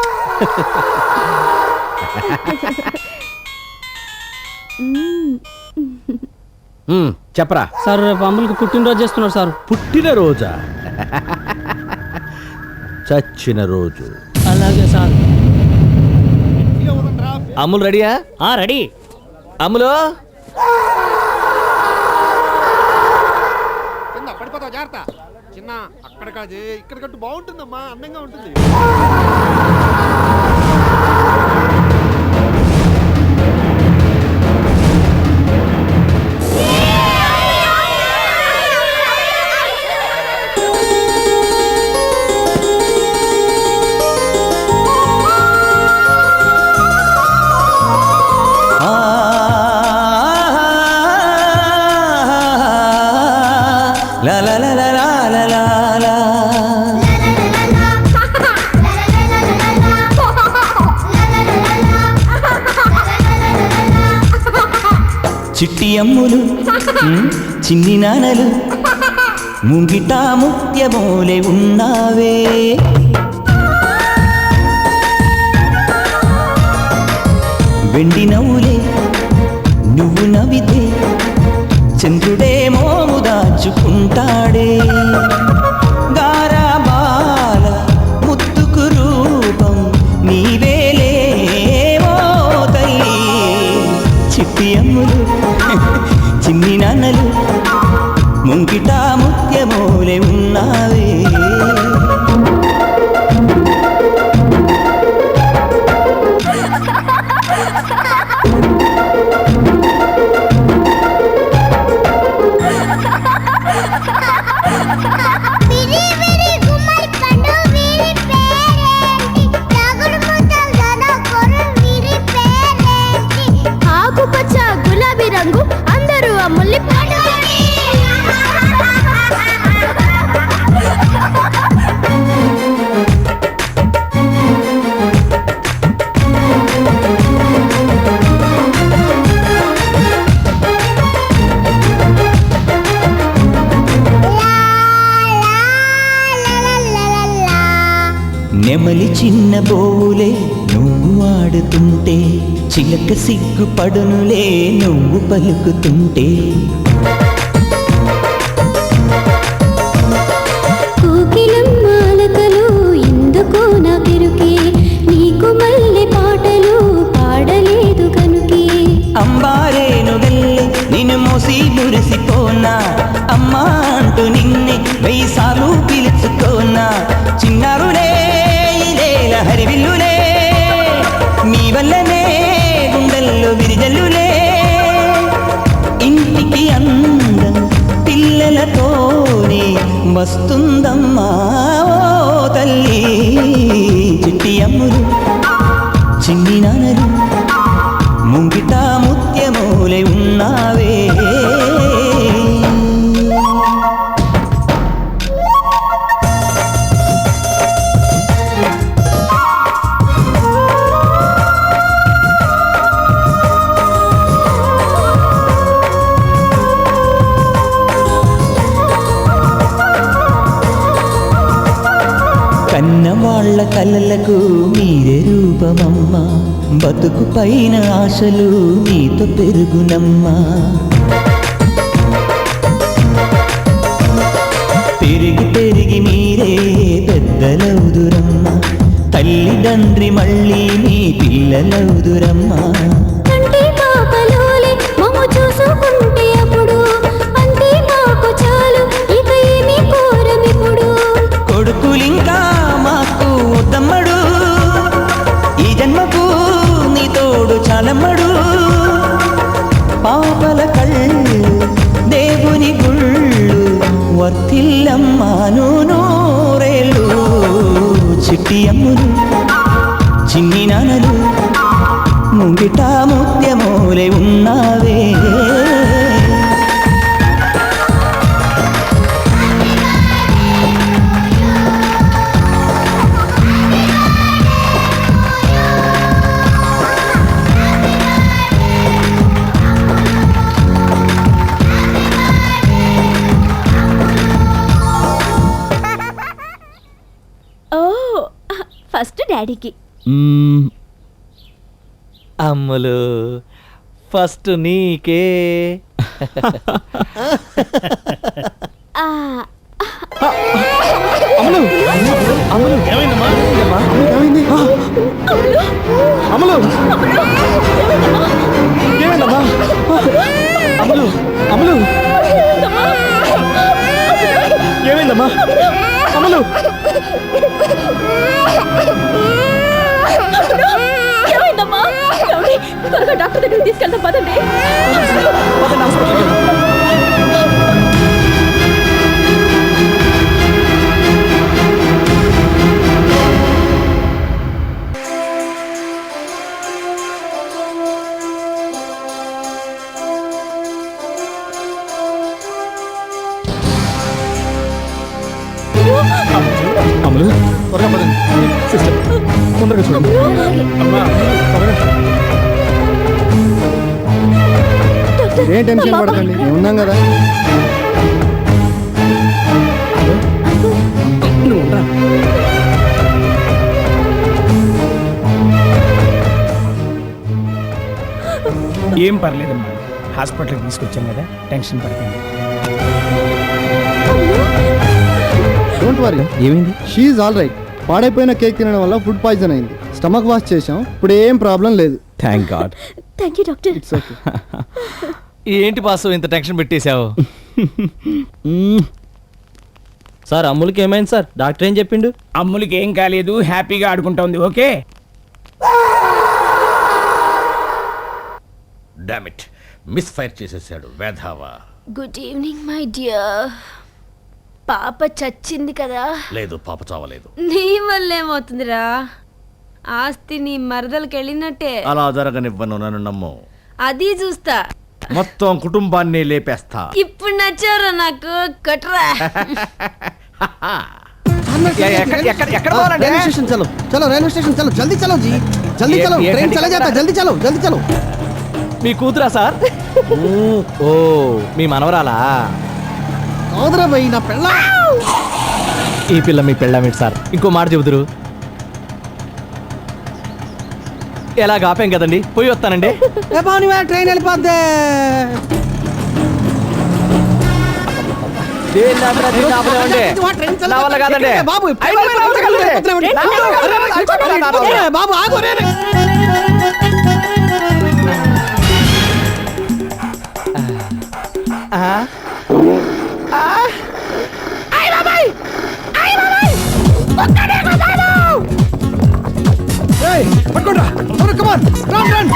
చెప్పరా సార్ రేపు అమ్ములకి పుట్టినరోజు చేస్తున్నారు సార్ పుట్టినరోజా చచ్చిన రోజు అలాగే సార్ అమ్ములు రెడీయా రెడీ అమ్ములు పడిపోతావు జాగ్రత్త చిన్న అక్కడ కాదు ఇక్కడ కట్టు బాగుంటుందమ్మా అందంగా ఉంటుంది చిట్టి అమ్ములు చిన్ని నానలు ముంగిట ముత్యమోలే ఉన్నావే వెండి నవ్వులే నువ్వు నవ్వితే చంద్రుడే మోము దాచుకుంటాడే గారాబాల ముత్తుకు రూపం నీవేలే ఓ తల్లి చిట్టి అమ్ములు చిన్ని నాన్నలు ముంగిట ముత్యమోలే ఉన్నావే ఆకుపచ్చ గులాబీ రంగు అందరూ అమ్ముల్ని నెమలి చిన్న బోలే నువ్వు ఆడుతుంటే చిలక సిగ్గుపడునులే నువ్వు పలుకుతుంటే కోకిలమ్మాలకలు ఎందుకో నా పెరుకే నీకు మల్లె పాటలు పాడలేదు కనుకే అంబారేను వెళ్ళి నిన్ను మోసి మురిసిపోనా అమ్మా అంటూ నిన్నే 1000 సార్లు పిలుచుకోనా చిన్నారులే ఇదేల హరివిల్లులే మీ వల్లనే గుండెల్లో విరిజల్లులే ఇంటికి అందం పిల్లలతోనే వస్తుందమ్మా ఓ తల్లి చిట్టి అమ్ములు చిన్ని నాన్నలు ముంగిట ముత్యమూలే ఉన్నావే కన్నవాళ్ల కలలకు మీరే రూపమమ్మా బతుకు పైన ఆశలు మీతో పెరుగునమ్మా పెరిగి పెరిగి మీరే పెద్దలవుదురమ్మా తల్లిదండ్రి మళ్ళీ మీ పిల్లలవుదురమ్మా అంటే పాపలోలే మమ్ము చూసుకుంటే అప్పుడు అంతే మాకు చాలు ఇక ఏమీ కోరమిప్పుడు కొడుకులింకా మాకు వద్దమ్మడు ఈ జన్మకు నీ తోడు చాలమ్మడు పాపల కళ్ళు దేవుని గుళ్ళు వర్తిల్లమ్మాను నూరేళ్ళు చిట్టి అమ్ములు చిన్ని నాన్నలు ముంగిట ముత్యమూలే ఉన్నావే ఓ ఫస్ట్ డాడీకి అమ్ములు ఫస్ట్ నీకే ఆ, అమలు అమలు ఏమైందమ్మా? ఏమైంది అమలు ఏమైందమ్మా అమలు అమలు ఏమైందమ్మా అమలు ఏమైందమ్మా? ఏమండి? త్వరగా డాక్టర్ దగ్గరికి తీసుకెళ్తాం పదండి. అమలు త్వరగా పదండి సిస్టర్ తొందరగా చూడండి అమ్మా త్వరగా ఏం టెన్షన్ పడకండి మేము ఉన్నాం కదా ఏం పర్లేదమ్మా, హాస్పిటల్కి తీసుకొచ్చాం కదా, టెన్షన్ పడకండి. డోంట్ వరీ ఏమైంది షీఈ్ ఆల్ రైట్. పాడైపోయిన కేక్ తినడం వల్ల ఫుడ్ పాయిజన్ అయింది. స్టమక్ వాష్ చేసాం, ఇప్పుడు ఏం ప్రాబ్లం లేదు. Thank God thank you doctor. It's okay. ఏంటి పాసు ఇంత టెన్షన్ పెట్టేశావు? సార్ అమ్ములకి ఏమైంది సార్? డాక్టర్ ఏం చెప్పిండు? అమ్ములకి ఏం కాలేదు, హ్యాపీగా ఆడుకుంటా ఉంది. ఓకే, డామిట్ మిస్ ఫైర్ చేసేసాడు వేధావా. Good evening my dear. పాప చచ్చింది కదా? లేదు, పాప చావలేదు. నీ వల్ల ఏమవుతుందిరా? ఆస్తి నీ మరదలకి వెళ్ళినట్టే. అలా జరగనివ్వను, నన్ను నమ్ము. అది చూస్తా. మొత్తం కుటుంబాన్ని లేపేస్తా. ఇప్పుడు నచ్చారా నాకు? కట్రా. ఎక్కడ పోవాలంటే? రైల్వే స్టేషన్ చలో, చలో రైల్వే స్టేషన్ చలో, జల్దీ చలో జీ, జల్దీ చలో, ట్రైన్ చలా జాతా, జల్దీ చలో, జల్దీ చలో. మీ కూతురా సార్? ఓ మీ మనవరాలా? సోదరా భయ్, నా పెళ్ళ. ఈ పిల్ల మీ పెళ్ళామేంటి సార్? ఇంకో మాట చెబుతురు. ఎలాగ ఆపాం కదండి, పోయి వస్తానండి. ట్రైన్ వెళ్ళిపోద్ది. నా వల్ల కాదండి బాబు బాబు ఆగు. పట్టుకోండి, కమాన్, రన్ రన్.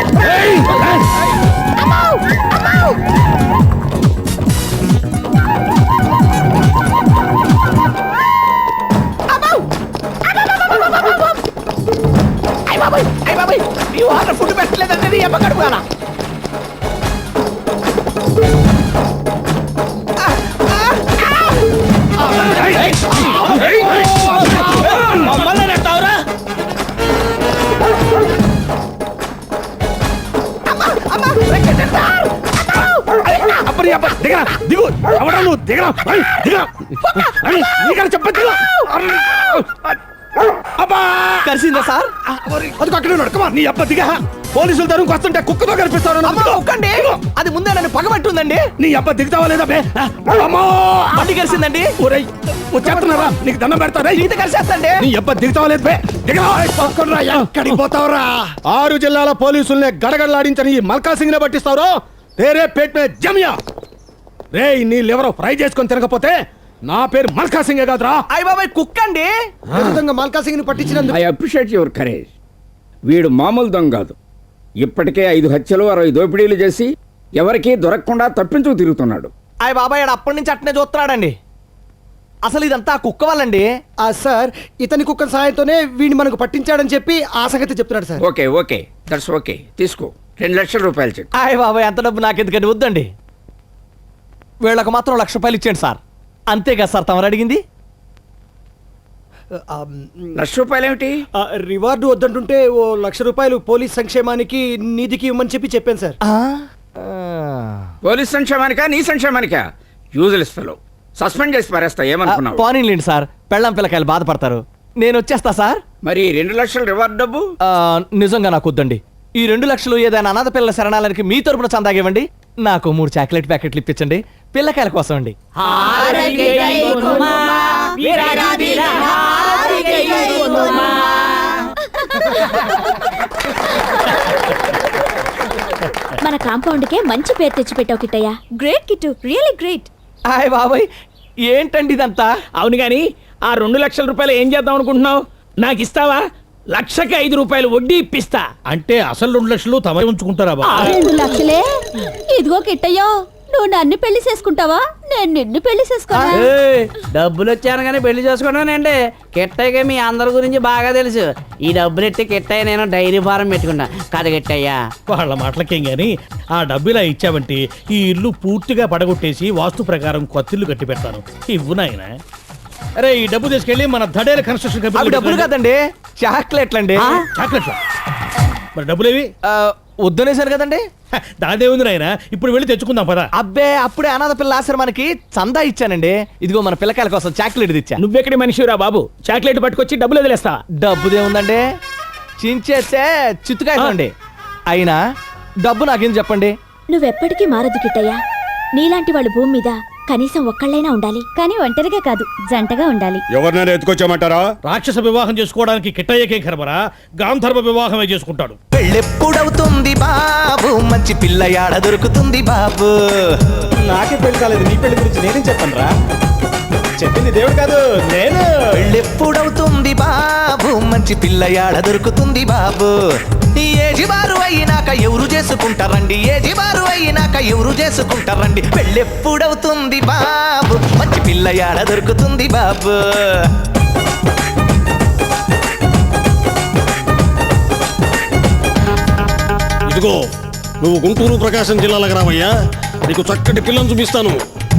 ఫుడ్ పెట్టలేదండి ఎప్పకడు కదా. దిగు ఎవడా నువ్వు దిగరా చెప్ప కలిసిందా సార్? అది అక్కడే ఉన్నాడు. కమా నీ అబ్బ దిగా. పోలీసులు తరువుకు వస్తుంటే కుక్కతో కనిపిస్తాను. ఒక్కండి అది ముందే నన్ను పగబట్టుందండి. నీ అబ్బ దిగుతావా లేదా బే? బండి కలిసిందండి. వచ్చేస్తున్నారా? నీకు దండం పెడతారా? ఈత కలిసేస్తండి. నీ అబ్బ దిగుతావా లేదు బే? ఎక్కడికి పోతావురా? 6 జిల్లాల పోలీసుల్ని గడగడలాడించని ఈ మల్కా సింగ్ నే పట్టిస్తావు. తేరే పేట్ మే జమియా. రే నీ లివర్ ఫ్రై చేసుకొని తినకపోతే నా పేరు మల్కా సింగ్ కాదురా. అయ్య బాబాయ్ కుక్కండి. మల్కా సింగ్ ని పట్టించినందుకు ఐ అప్రిషియేట్ యువర్ కరేజ్. వీడు మామూలు దొంగ కాదు. ఇప్పటికే 5 హత్యలు 60 దోపిడీలు చేసి ఎవరికీ దొరకకుండా తప్పించుకు తిరుగుతున్నాడు. అయ్య బాబాయ్ అప్పటి నుంచి అట్నే చూస్తున్నాడండి. అసలు ఇదంతా కుక్క వాళ్ళండి. సార్ ఇతని కుక్క సాయంతోనే వీడిని మనకు పట్టించాడని చెప్పి ఆ సంగతి చెప్తున్నాడు sir. Okay okay that's okay. తీసుకో 2 లక్షల రూపాయలు చెక్. అయ్య బాబాయ్ అంత డబ్బు నాకెందుకండి, వద్దండి. వీళ్ళకు మాత్రం 1,00,000 రూపాయలు ఇచ్చేయండి సార్. అంతేగా సార్ తమరు అడిగింది? 1,00,000 రూపాయలు ఏమిటి? రివార్డు వద్దంటుంటే ఓ 1,00,000 రూపాయలు పోలీస్ సంక్షేమానికి నిధికి ఇవ్వమని చెప్పాను సార్. పోలీస్ సంక్షేమానికా నీ సంక్షేమానికా? Useless fellow. సస్పెండ్ చేసి పారేస్తా. ఏమనుకున్నావు? పోనీలేండి సార్, పెళ్ళం పిల్లకాయలు బాధపడతారు. నేను వచ్చేస్తా సార్. మరి 2 లక్షల రివార్డ్ డబ్బు? నిజంగా నాకు వద్దండి. ఈ 2 లక్షలు ఏదైనా అనాథ పిల్లల శరణాలయానికి మీ తరపున చందాగివ్వండి. నాకు 3 చాక్లెట్ ప్యాకెట్లు ఇప్పించండి పిల్లకాయల కోసం అండి. మన కాంపౌండ్కే మంచి పేరు తెచ్చిపెట్టావు Kittayya. Great Kittu, really great. Hi బాబాయ్ ఏంటండి ఇదంతా? అవును గాని ఆ 2 లక్షల రూపాయలు ఏం చేద్దాం అనుకుంటున్నావు? నాకు ఇస్తావా? 1,00,000కి 5 రూపాయలు వడ్డీ ఇప్పిస్తా. అంటే అసలు 2 లక్షలు తమరే ఉంచుకుంటారా? 2 లక్షలే? ఇదిగో కిట్టయ్యో, నువ్వు నన్ను పెళ్లి చేసుకుంటావా? నేను నిన్ను పెళ్లి చేసుకోవా? డబ్బులు వచ్చాను కానీ పెళ్లి చేసుకున్నానండి. కిట్టయ్యగా మీ అందరి గురించి బాగా తెలుసు. ఈ డబ్బులు ఎట్టి కిట్టయ్య నేను డైరీ ఫారం పెట్టుకున్నా కదా కిట్టయ్యా. వాళ్ళ మాటలకేం గాని ఆ డబ్బు ఇలా ఇచ్చావంటే ఈ ఇల్లు పూర్తిగా పడగొట్టేసి వాస్తు ప్రకారం కొత్తిల్లు కట్టి పెడతాను. ఇవ్వు నాయనా. అరే ఈ డబ్బు తీసుకెళ్ళి మన ధడేల కన్స్ట్రక్షన్ కంపెనీ. డబ్బులు కదండి, చాక్లెట్లండి. చాక్లెట్లా? మరి డబ్బులేవి? వద్దనేసారు కదండి. దాదే ఉంది నాయన. ఇప్పుడు వెళ్ళి తెచ్చుకుందాం పదా. అబ్బే అప్పుడే అనాథ పిల్ల ఆశ్రమానికి చందా ఇచ్చానండి. ఇదిగో మన పిల్లకాయల కోసం చాక్లెట్ ఇచ్చా. నువ్వెక్కడి మనిషిరా బాబు? చాక్లెట్ పట్టుకొచ్చి డబ్బులు వదిలేస్తా. డబ్బుదే ఉందండి, చించేస్తే చిత్తుకాయండి. అయినా డబ్బు నాకేం చెప్పండి. నువ్వెప్పటికీ మారదు కిట్టయ్య. నీలాంటి వాళ్ళు భూమి మీద కనీసం ఒక్కళ్ళైనా ఉండాలి. కానీ ఒంటరిగా కాదు, జంటగా ఉండాలి. ఎవరినైనా ఎత్తుకొచ్చామంటారా? రాక్షస వివాహం చేసుకోవడానికి కిట్టయ్యకే కర్మరా? గాంధర్వ వివాహమే చేసుకుంటాడు. పెళ్ళెప్పుడవుతుంది బాబు? మంచి పిల్ల యాడ దొరుకుతుంది బాబు? నాకే పెళ్లి కాలేదు, నీ పెళ్లి గురించి నేనేం చెప్పను రా. చెప్పింది దేవుడు కాదు నేను. పెళ్ళెప్పుడవుతుంది బాబు? మంచి పిల్ల యాడ దొరుకుతుంది బాబు? ఈ ఏజి బారు అయినాక ఎవరు చేసుకుంటారండి? ఏజి బారు అయినాక ఎవరు చేసుకుంటారండి? పెళ్ళెప్పుడవుతుంది బాబు? మంచి పిల్ల యాడ దొరుకుతుంది బాబు? ఇదిగో నువ్వు గుంటూరు ప్రకాశం జిల్లాలకు రావయ్యా. నీకు చక్కటి పిల్లని చూపిస్తాను.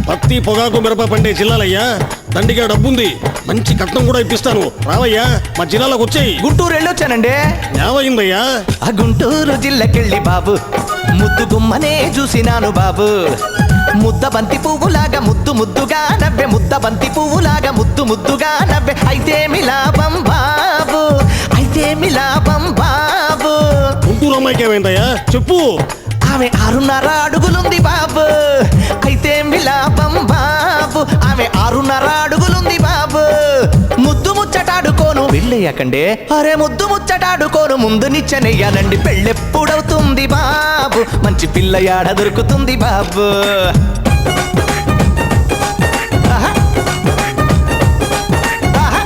పత్తి పొగాకు మిరప పండే జిల్లాలయ్యా. దండిగా డబ్బుంది, మంచి కట్నం కూడా ఇప్పిస్తాను. రావయ్యా మా జిల్లాలకు వచ్చేయి. గుంటూరు వెళ్ళొచ్చానండి. ఏమైందయ్యా? ఆ గుంటూరు జిల్లకెళ్ళి బాబు ముద్దు గుమ్మనే చూసినాను బాబు. ముద్ద బంతి పువ్వులాగా ముద్దు ముద్దుగా నవ్వె, ముద్ద బంతి పువ్వులాగా ముద్దు ముద్దుగా నవ్వె. అయితే మిలాపం బాబు, అయితే మిలాపం బాబు. కడపమ్మాయికి ఏమైందయ్యా చెప్పు. ఆమె 6.5 అడుగులుంది బాబు, అయితే మిలాపం బాబు. ఆమె 6.5 అడుగులుంది బాబు, ముద్దు ముచ్చటాడుకోను వెళ్ళేయకండే. అరే ముద్దు ముచ్చటాడుకోను ముందు నిచ్చనెయ్యాలండి. పెళ్ళెప్పుడవుతుంది బాబు, మంచి పిల్ల యాడ దొరుకుతుంది బాబు. ఆహా. ఆహా.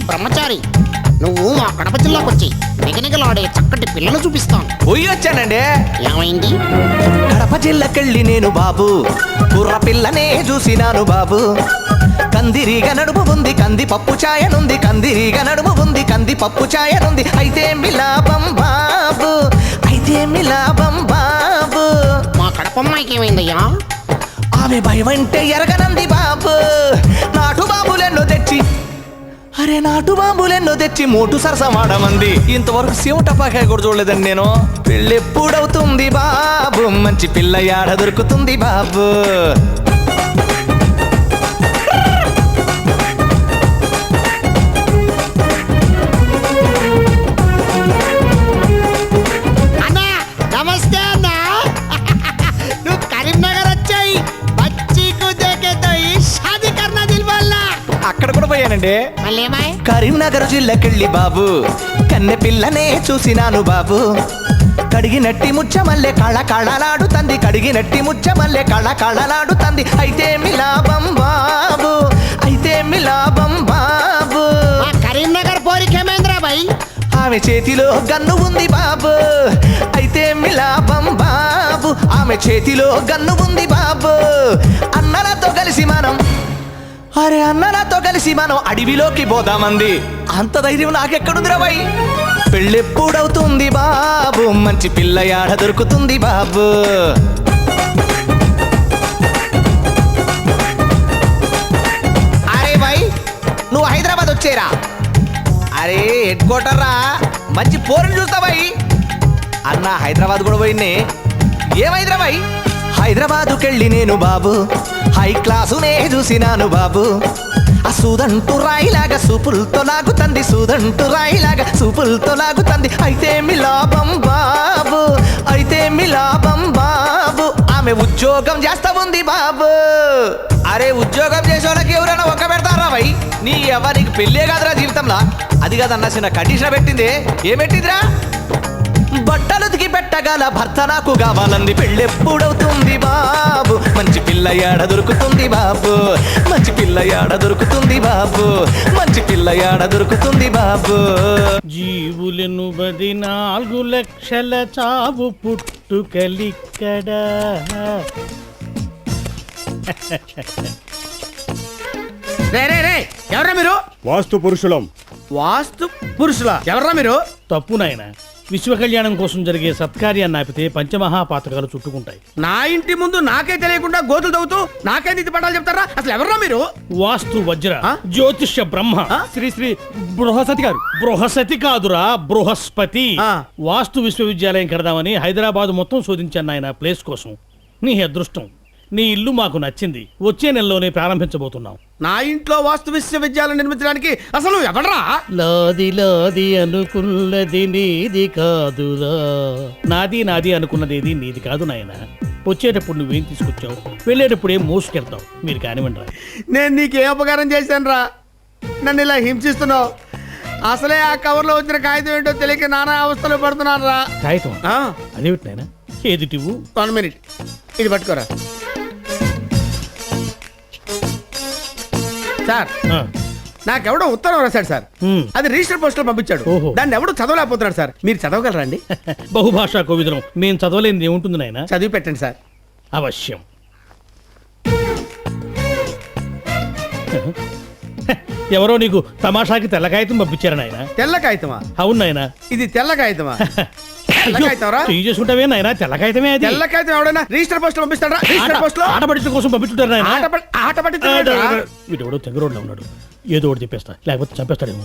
బ్రహ్మచారి, నువ్వు మా కడప జిల్లాకు వచ్చి నిగనిగలాడే చక్కటి పిల్లలు చూపిస్తాను. పోయి వచ్చానండి. ఏమైంది? కడప జిల్లకెళ్ళి నేను బాబు కుర్ర పిల్లనే చూసినాను బాబు. కందిరీగ నడుము ఉంది, కంది పప్పు ఛాయనుంది. కందిరీగ నడుము ఉంది, కంది పప్పు ఛాయనుంది. అయితే మిలాపం బాబు, అయితే మిలాపం బాబు. మా కడపమ్మాయికి ఏమైందయ్యా? ఆమె భయమంటే ఎరగనంది బాబు. నాటు బాబులెన్నో తెచ్చి, అరే నాటు బాంబులెన్నో తెచ్చి మోటు సరసమాడమంది. ఇంతవరకు సీమ టపాకాయ కూడా చూడలేదండి నేను. పెళ్ళెప్పుడవుతుంది బాబు, మంచి పిల్ల యాడ దొరుకుతుంది బాబు. అన్నా నమస్తే అన్నా. నువ్వు కరీంనగర్ వచ్చాయి బచ్చీకు దేకేతోయి షాదీ కర్నా దిల్వాల్నా. అక్కడ కూడా పోయానండి. మళ్ళీ ఏమాయ్? కరీంనగర్ జిల్లాకెళ్ళి బాబు కన్నె పిల్లనే చూసినాను బాబు. కడిగినట్టి ముచ్చమల్లె కళ కళలాడుతంది, కడిగినట్టి ముచ్చమల్లె కళ కళలాడుతంది. అయితే మిలాపం బాబు, అయితే మిలాపం బాబు. మా కరీంనగర్ పోరికేమైందిరా బాయ్? ఆమె చేతిలో గన్ను ఉంది బాబు, అయితే మిలాపం బాబు. ఆమె చేతిలో గన్ను ఉంది బాబు. అన్నలతో కలిసి మనం, అరే అన్నలతో కలిసి మనం అడవిలోకి పోదామంది. అంత ధైర్యం నాకెక్కడుందిరా బాయ్? పెళ్ళెప్పుడవుతుంది బాబు, మంచి పిల్ల యాడ దొరుకుతుంది బాబు. అరే బాయ్, నువ్వు హైదరాబాద్ వచ్చేరా. అరే హెడ్ క్వార్టర్ రా, మంచి పోరుని చూస్తా బాయ్. అన్న హైదరాబాద్ కూడా పోయిన్నే. ఏం హైదరాబాద్? హైదరాబాదుకెళ్ళి నేను బాబు హై క్లాసునే చూసినాను బాబు. ఆ సూదంటూ రాయిలాగా సూపులతో లాగుతంది, సూదంటూ రాయిలాగా సూపులతో లాగుతంది. అయితే మిలాపం బాబు, అయితే మిలాపం బాబు. ఆమె ఉద్యోగం చేస్తా ఉంది బాబు. అరే ఉద్యోగం చేసే వాళ్ళకి ఎవరైనా ఒక్క పెడతారా భయ్? నీ ఎవరికి పెళ్ళే కాదురా జీవితంలో. అది కాదన్న చిన్న కండిషన్ పెట్టింది. ఏం పెట్టిందిరా? బట్టలు ఉతికి పెట్టగల భర్త నాకు కావాలంది. పెళ్ళెప్పుడవుతుంది బాబు, మంచి పిల్ల యాడ దొరుకుతుంది బాబు. మంచి పిల్ల యాడ దొరుకుతుంది బాబు, మంచి పిల్ల యాడ దొరుకుతుంది బాబు. జీవులను 14 లక్షల చావు పుట్టుకలిక్కడ. రే రే రే, ఎవర్రా మీరు? వాస్తు పురుషులం. వాస్తు పురుషుల ఎవర్రా మీరు? తప్పు నాయన. విశ్వ కళ్యాణం కోసం జరిగే సత్కార్యాన్ని ఆపితే పంచమహాపాతకాలు చుట్టుకుంటాయి. నా ఇంటి ముందు నాకే తెలియకుండా గోతులు తవ్వుతూ నాకే నీతి పడాలి చెప్తారా? అసలు ఎవర్రా మీరు? వాస్తు వజ్ర జ్యోతిష్య బ్రహ్మ శ్రీ శ్రీ బృహస్పతి గారు. బృహస్పతి కాదురా, బృహస్పతి. వాస్తు విశ్వవిద్యాలయం కడదామని హైదరాబాద్ మొత్తం శోధించాను ఆయన ప్లేస్ కోసం. నీ అదృష్టం, నీ ఇల్లు మాకు నచ్చింది. వచ్చే నెలలోనే ప్రారంభించబోతున్నాం. నా ఇంట్లో వాస్తు విశ్వవిద్యాలయం నిర్మించడానికి అసలు ఎవడరా? లాది లాది అనుకున్నది నీది కాదురా. నాది నాది అనుకున్నది నీది కాదు నాయన. వచ్చేటప్పుడు నువ్వేం తీసుకొచ్చావు, వెళ్ళేటప్పుడు ఏం మోసుకెళ్తావు. మీరు కానివ్వండి రా. నేను నీకే అపకారం చేశాను రా, నన్ను ఇలా హింసిస్తున్నావు. అసలే ఆ కవర్లో వచ్చిన కాగితం ఏంటో తెలియక నానా అవస్థలు పడుతున్నాను రా. కాగితం అదేమిటి నాయన? ఏది టివ్వు? 1 మినిట్, ఇది పట్టుకోరా సార్. నాకెవడో ఉత్తరం రాశాడు సార్, అది రిజిస్టర్ పోస్ట్ లో పంపించాడు. దాన్ని ఎవడో చదవలేకపోతున్నాడు సార్. మీరు చదవగలరా అండి? బహుభాషా కోవిదనం మేము చదవలేనిది ఏముంటుంది నాయన? చదివి పెట్టండి సార్. అవశ్యం. ఎవరో నీకు తమాషాకి తెల్ల కాగితం పంపించారు నాయన. తెల్ల కాగితమా? అవును నాయన. ఇది తెల్ల కాగితమా? చేసుకుంటావే నాయన, తెల్ల కాగితమే. అది తెల్ల కాగితం ఎవడైనా రిజిస్టర్ పోస్ట్ లో పంపిస్తాడా? రిజిస్టర్ పోస్ట్ లో ఆట పట్టించడం కోసం పంపించుంటారు నాయన. ఆట పట్టించాడు. వీడెవడో తెంగరోడ్లో ఉన్నాడు. ఏదో ఒకటి చెప్పేస్తా, లేకపోతే చంపేస్తాడేమో.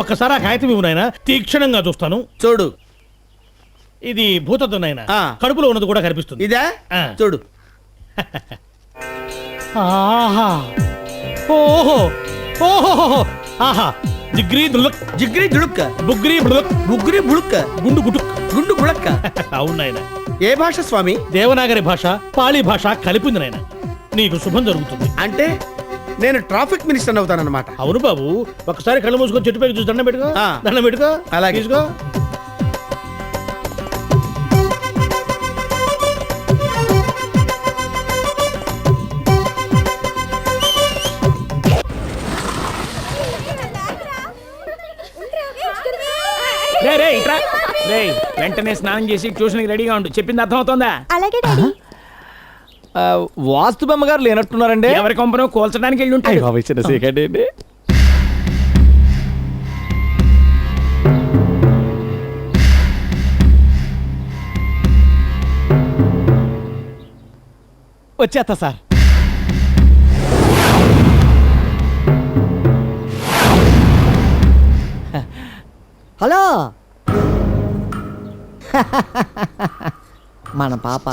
ఒక్కసారి ఆ కాగితం ఇవ్వు నాయన, తీక్షణంగా చూస్తాను. చూడు, ఇది భూతత్వం నాయన. కడుపులో ఉన్నది కూడా కనిపిస్తుంది. ఇదే చూడు. ఆహా, ఓహో, ఓహో, ఆహా, జిగ్రీ దులుక్, జిగ్రీ జుడుక్క, బుగ్రీ బుడుక్, ముగ్గురి బుడుక్క, గుండు గుటుక్. గుండు బుడక్క. అవును నాయన. ఏ భాష స్వామి? దేవనాగరి భాష, పాళీ భాష కలిపింది నాయన. నీకు శుభం జరుగుతుంది. అంటే నేను ట్రాఫిక్ మినిస్టర్ అవుతానన్నమాట. అవును బాబు, ఒకసారి కళ్ళు మూసుకొని చెట్టు పైకి చూసి దండం పెట్టుకో. ఆ. దండం పెట్టుకో. అలాగే. తీసుకో. వెంటనే స్నానం చేసి ట్యూషన్కి రెడీగా ఉండు. చెప్పింది అర్థమవుతోందా? అలాగే డాడీ. వాస్తు బొమ్మగారు లేనట్టున్నారండి. ఎవరి కొంపనో కోల్చడానికి వెళ్ళి ఉంటాయి. వచ్చేస్తా సార్. హలో, మన పాప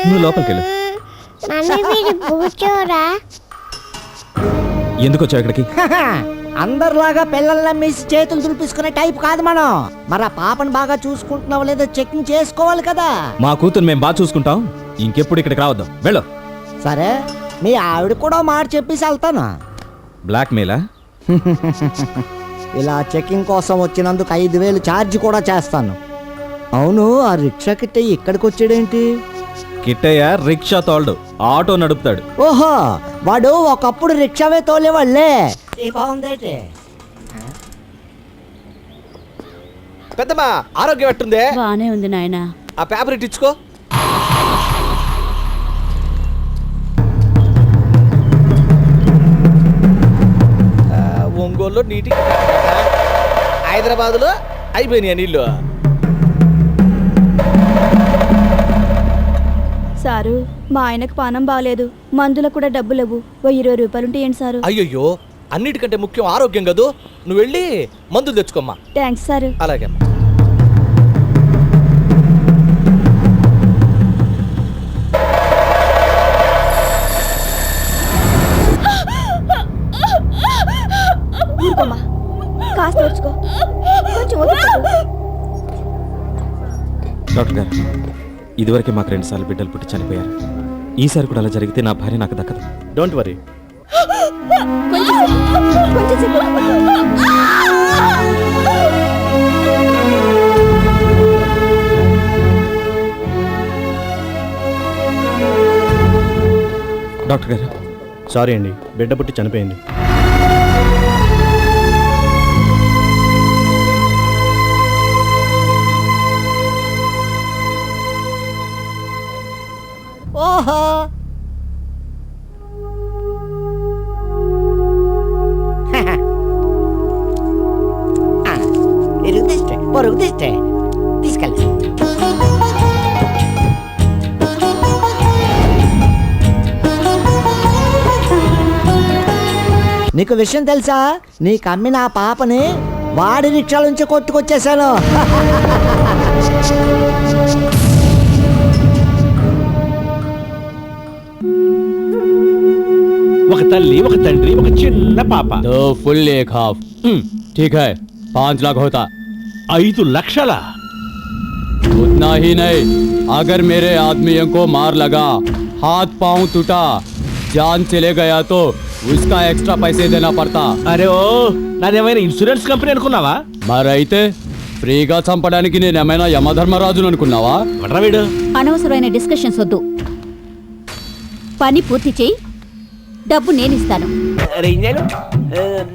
నువ్వు లోపలికి వెళ్ళు. ఎందుకు వచ్చావు ఇక్కడికి? అందరిలాగా పిల్లల్ని నమ్మేసి చేతులు దులిపించుకునే టైప్ కాదు మనం. మరి ఆ పాపను బాగా చూసుకుంటున్నావు లేదో చెకింగ్ చేసుకోవాలి కదా. మా కూతురు మేము బాగా చూసుకుంటాం. ఇంకెప్పుడు ఇక్కడికి రావద్దు. వెళ్ళు. సరే, మీ ఆవిడ కూడా మాట చెప్పేసి వెళ్తాను. బ్లాక్ మెయిలా? ఇలా చెకింగ్ కోసం వచ్చినందుకు 5,000 ఛార్జ్ కూడా చేస్తాను. అవును, ఆ రిక్షా కిట్ట ఇక్కడికి వచ్చాడేంటి? కిట్టయ్య రిక్షా తోలడు, ఆటో నడుపుతాడు. ఓహో, వాడు ఒకప్పుడు రిక్షావే తోలేవాళ్లే. బాగుందేంటి? పెద్దమ్మా, ఆరోగ్యం ఎట్టుందే? బానే ఉంది నాయనా. ఆ పేపర్ ఇట్టించుకో. ఒంగోలులో నీటి, హైదరాబాద్లో అయిపోయినాయి నీళ్ళు. సారు, మా ఆయనకు పానం బాగలేదు, మందులకు కూడా డబ్బు లేవు. ఓ 20 రూపాయలుంటే ఏంటి సారు? అయ్యయ్యో, అన్నిటికంటే ముఖ్యం ఆరోగ్యం కదూ. నువ్వు వెళ్ళి మందులు తెచ్చుకోమ్మా. Thanks sir. అలాగే అమ్మా. ఊరుకోమ్మా, కాస్త వచ్చుకో, కొంచెం ఓపిక పట్టు. డాక్టర్ గారు, ఇదివరకే మాకు 2 సార్లు బిడ్డలు పుట్టి చనిపోయారు. ఈసారి కూడా అలా జరిగితే నా భార్య నాకు దక్కదు. Don't worry. డాక్టర్ గారు, సారీ అండి, బిడ్డ పుట్టి చనిపోయింది. ఓహో, పొరుగు తీస్తే తీసుకెళ్ళి. నీకు విషయం తెలుసా? నీకు అమ్మిన ఆ పాపని వాడి రిక్షాల నుంచి కొట్టుకొచ్చేసాను. ఒక తల్లి, ఒక తండ్రి, ఒక చిన్న పాప. तो फुल एक हाफ। ठीक है, 5 लाख होता। 5 లక్షల? उतना ही नहीं, अगर मेरे आदमियों को मार लगा, हाथ पांव टूटा, जान चले गया तो उसका एक्स्ट्रा पैसे देना पड़ता। అరే ఓ, నాదేమైనా ఇన్సూరెన్స్ కంపెనీ అనుకున్నావా? మరైతే ఫ్రీగా చంపడానికి నేనేమైనా యమధర్మరాజును అనుకున్నావా? వీడు అనవసరమైన డిస్కషన్స్ వద్దు. పని పూర్తి చేయి, డబ్బు నేనిస్తాను.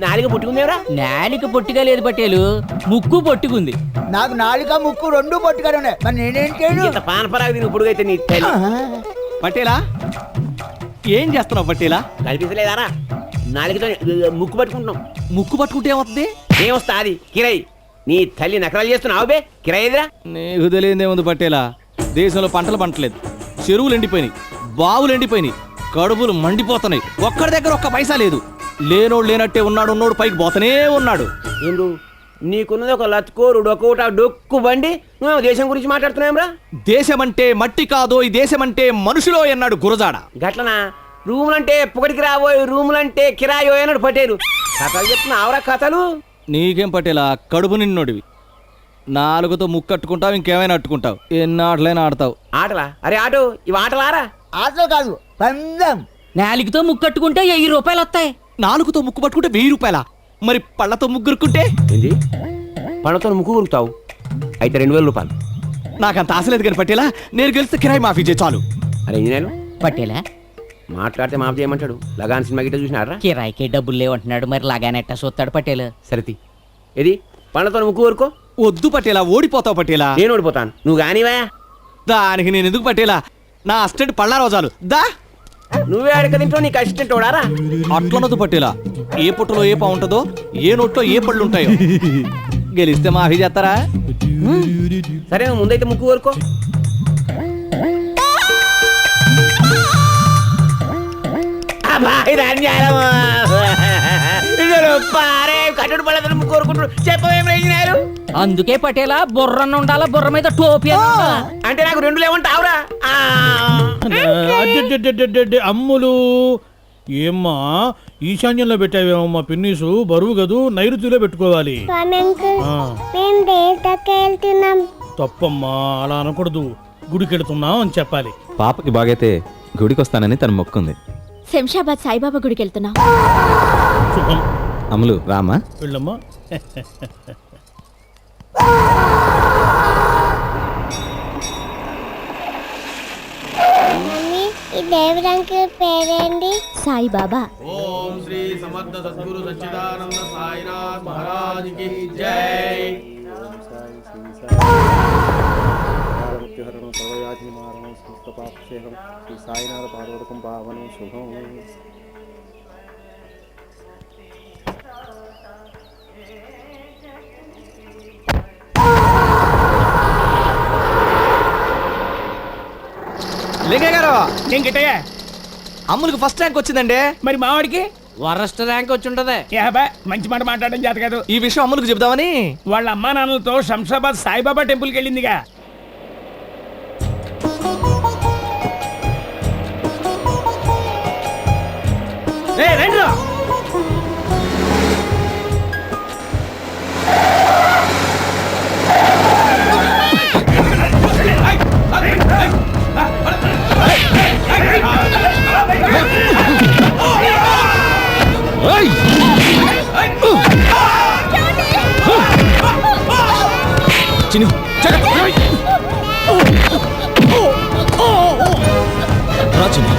నాలుగు పుట్టుకుందేవరా? నాలిక పొట్టిగా లేదు పటేలు, ముక్కు పొట్టుకుంది. నాకు నాలుక ముక్కు 2 పొట్టుగానే ఉన్నాయి. మరి నేనేం చేయను? పానపరాగు తిని పొడుగైతే నీ పటేలా, ఏం చేస్తున్నావు పటేలా? కనిపించలేదారా? నాలుగుతో ముక్కు పట్టుకుంటున్నాం. ముక్కు పట్టుకుంటే ఏమవుతుంది? ఏమొస్తా అది కిరాయి. నీ తల్లి నకరాలు చేస్తున్నావు బే, కిరాయి ఎదురా. నీకు తెలియదేముంది పటేలా, దేశంలో పంటలు పంటలేదు, చెరువులు ఎండిపోయినాయి, బావులు ఎండిపోయినాయి, కడుపులు మండిపోతున్నాయి. ఒక్కడి దగ్గర ఒక్క పైసా లేదు. లేనోడు లేనట్టే ఉన్నాడు, ఉన్నోడు పైకి పోతనే ఉన్నాడు. ఏండు నీకున్నది ఒక లత్కోరు డొక్కట డొక్కు బండి, నువ్వు దేశం గురించి మాట్లాడుతున్నావురా? దేశమంటే మట్టి కాదో, ఈ దేశమంటే మనుషులో అన్నాడు గురజాడ. గట్లనా? రూములంటే పొగడికి రాబోయే రూములంటే కిరాయో అన్నాడు పటేలు. కథలు చెప్తున్నా ఆవరా కథలు. నీకేం పట్టేలా కడుపు నిన్నోడివి. నాలుగుతో ముక్కట్టుకుంటావు, ఇంకేమైనా అట్టుకుంటావు, ఎన్ని ఆటలైనా ఆడతావు. ఆటలా? అరే ఆటో ఇవి ఆటలారా? ఆటలు కాదు పందెం. నాలుగుతో ముక్కట్టుకుంటే 1000 రూపాయలు వస్తాయి. నాలుగుతో ముక్కు పట్టుకుంటే 1000 రూపాయల. మరి పళ్ళతో ముగ్గురుకుంటే ఏంటి? పళ్ళతో ముక్కు కొరుకుతావు అయితే 2000 రూపాయలు. నాకంత ఆశ లేదు కానీ పట్టేలా, నేను గెలిస్తే కిరాయి మాఫీ చేయి చాలు. అరే ఇంజనీర్ పట్టేలా మాట్లాడితే మాఫీ చేయమంటాడు. లగాన్ సినిమా గిట్ట చూసినారా? కిరాయికే డబ్బులు లేవంటున్నాడు, మరి లాగానెట్ట చూస్తాడు పటేలు. సరితి ఏది పళ్ళతో ముక్కు కొరుకో. వద్దు పట్టేలా, ఓడిపోతావు పట్టేలా. నేను ఓడిపోతాను, నువ్వు కానివా? దానికి నేను ఎందుకు పట్టేలా? నా అసిస్టెంట్ పళ్ళ రోజాలు దా. నువ్వే అడగ తింటావు, నీకు అసిస్టెంట్ ఓడారా? అట్లనదు పట్టేలా, ఏ పుట్టలో ఏ పా ఉంటుందో, ఏ నోట్లో ఏ పళ్ళు ఉంటాయో. గెలిస్తే మాఫీ చేస్తారా? సరే నువ్వు ముందైతే ముక్కు కోరుకో. కట్టుడు పళ్ళతో ముక్కు కోరుకుంటాడు. చెప్పవేం రేగినారు? అందుకే పటేలా బుర్రన్న ఉండాలా, బుర్ర మీద టోపీ అంటే నాకు 2 లేవంటావురా? అమ్ములు ఏమ్మా ఈశాన్యంలో పెట్టావేమమ్మా పిన్నీసు, బరువు గదు నైరుతిలో పెట్టుకోవాలి. తప్పమ్మా, అలా అనకూడదు. గుడికెడుతున్నాం అని చెప్పాలి. పాపకి బాగైతే గుడికి వస్తానని తను మొక్కుంది. శంషాబాద్ సాయిబాబా గుడికి వెళ్తున్నాం. శుభం. అమ్ములు రామా, వెళ్ళమ్మా. ఈ దేవుడానికి పేరేంటి? సాయిబాబా. ఓం శ్రీ సమర్థ సద్గురు సచ్చిదానంద సాయినాథ్ మహారాజ్ కి జై. సాయినాథ పార్వతకం పావనం శుభం. లింగయ్య గారు, నేను గిట్టయ్యా. అమ్ములకు ఫస్ట్ ర్యాంక్ వచ్చిందండి. మరి మావాడికి వరస్ట్ ర్యాంక్ వచ్చి ఉంటది. మంచి మాట మాట్లాడడం చేత కాదు. ఈ విషయం అమ్ములకు చెప్దామని వాళ్ళ అమ్మా నాన్నలతో శంషాబాద్ సాయిబాబా టెంపుల్కి వెళ్ళిందిగా. రండిరా. చిన్ని రా చిన్ని.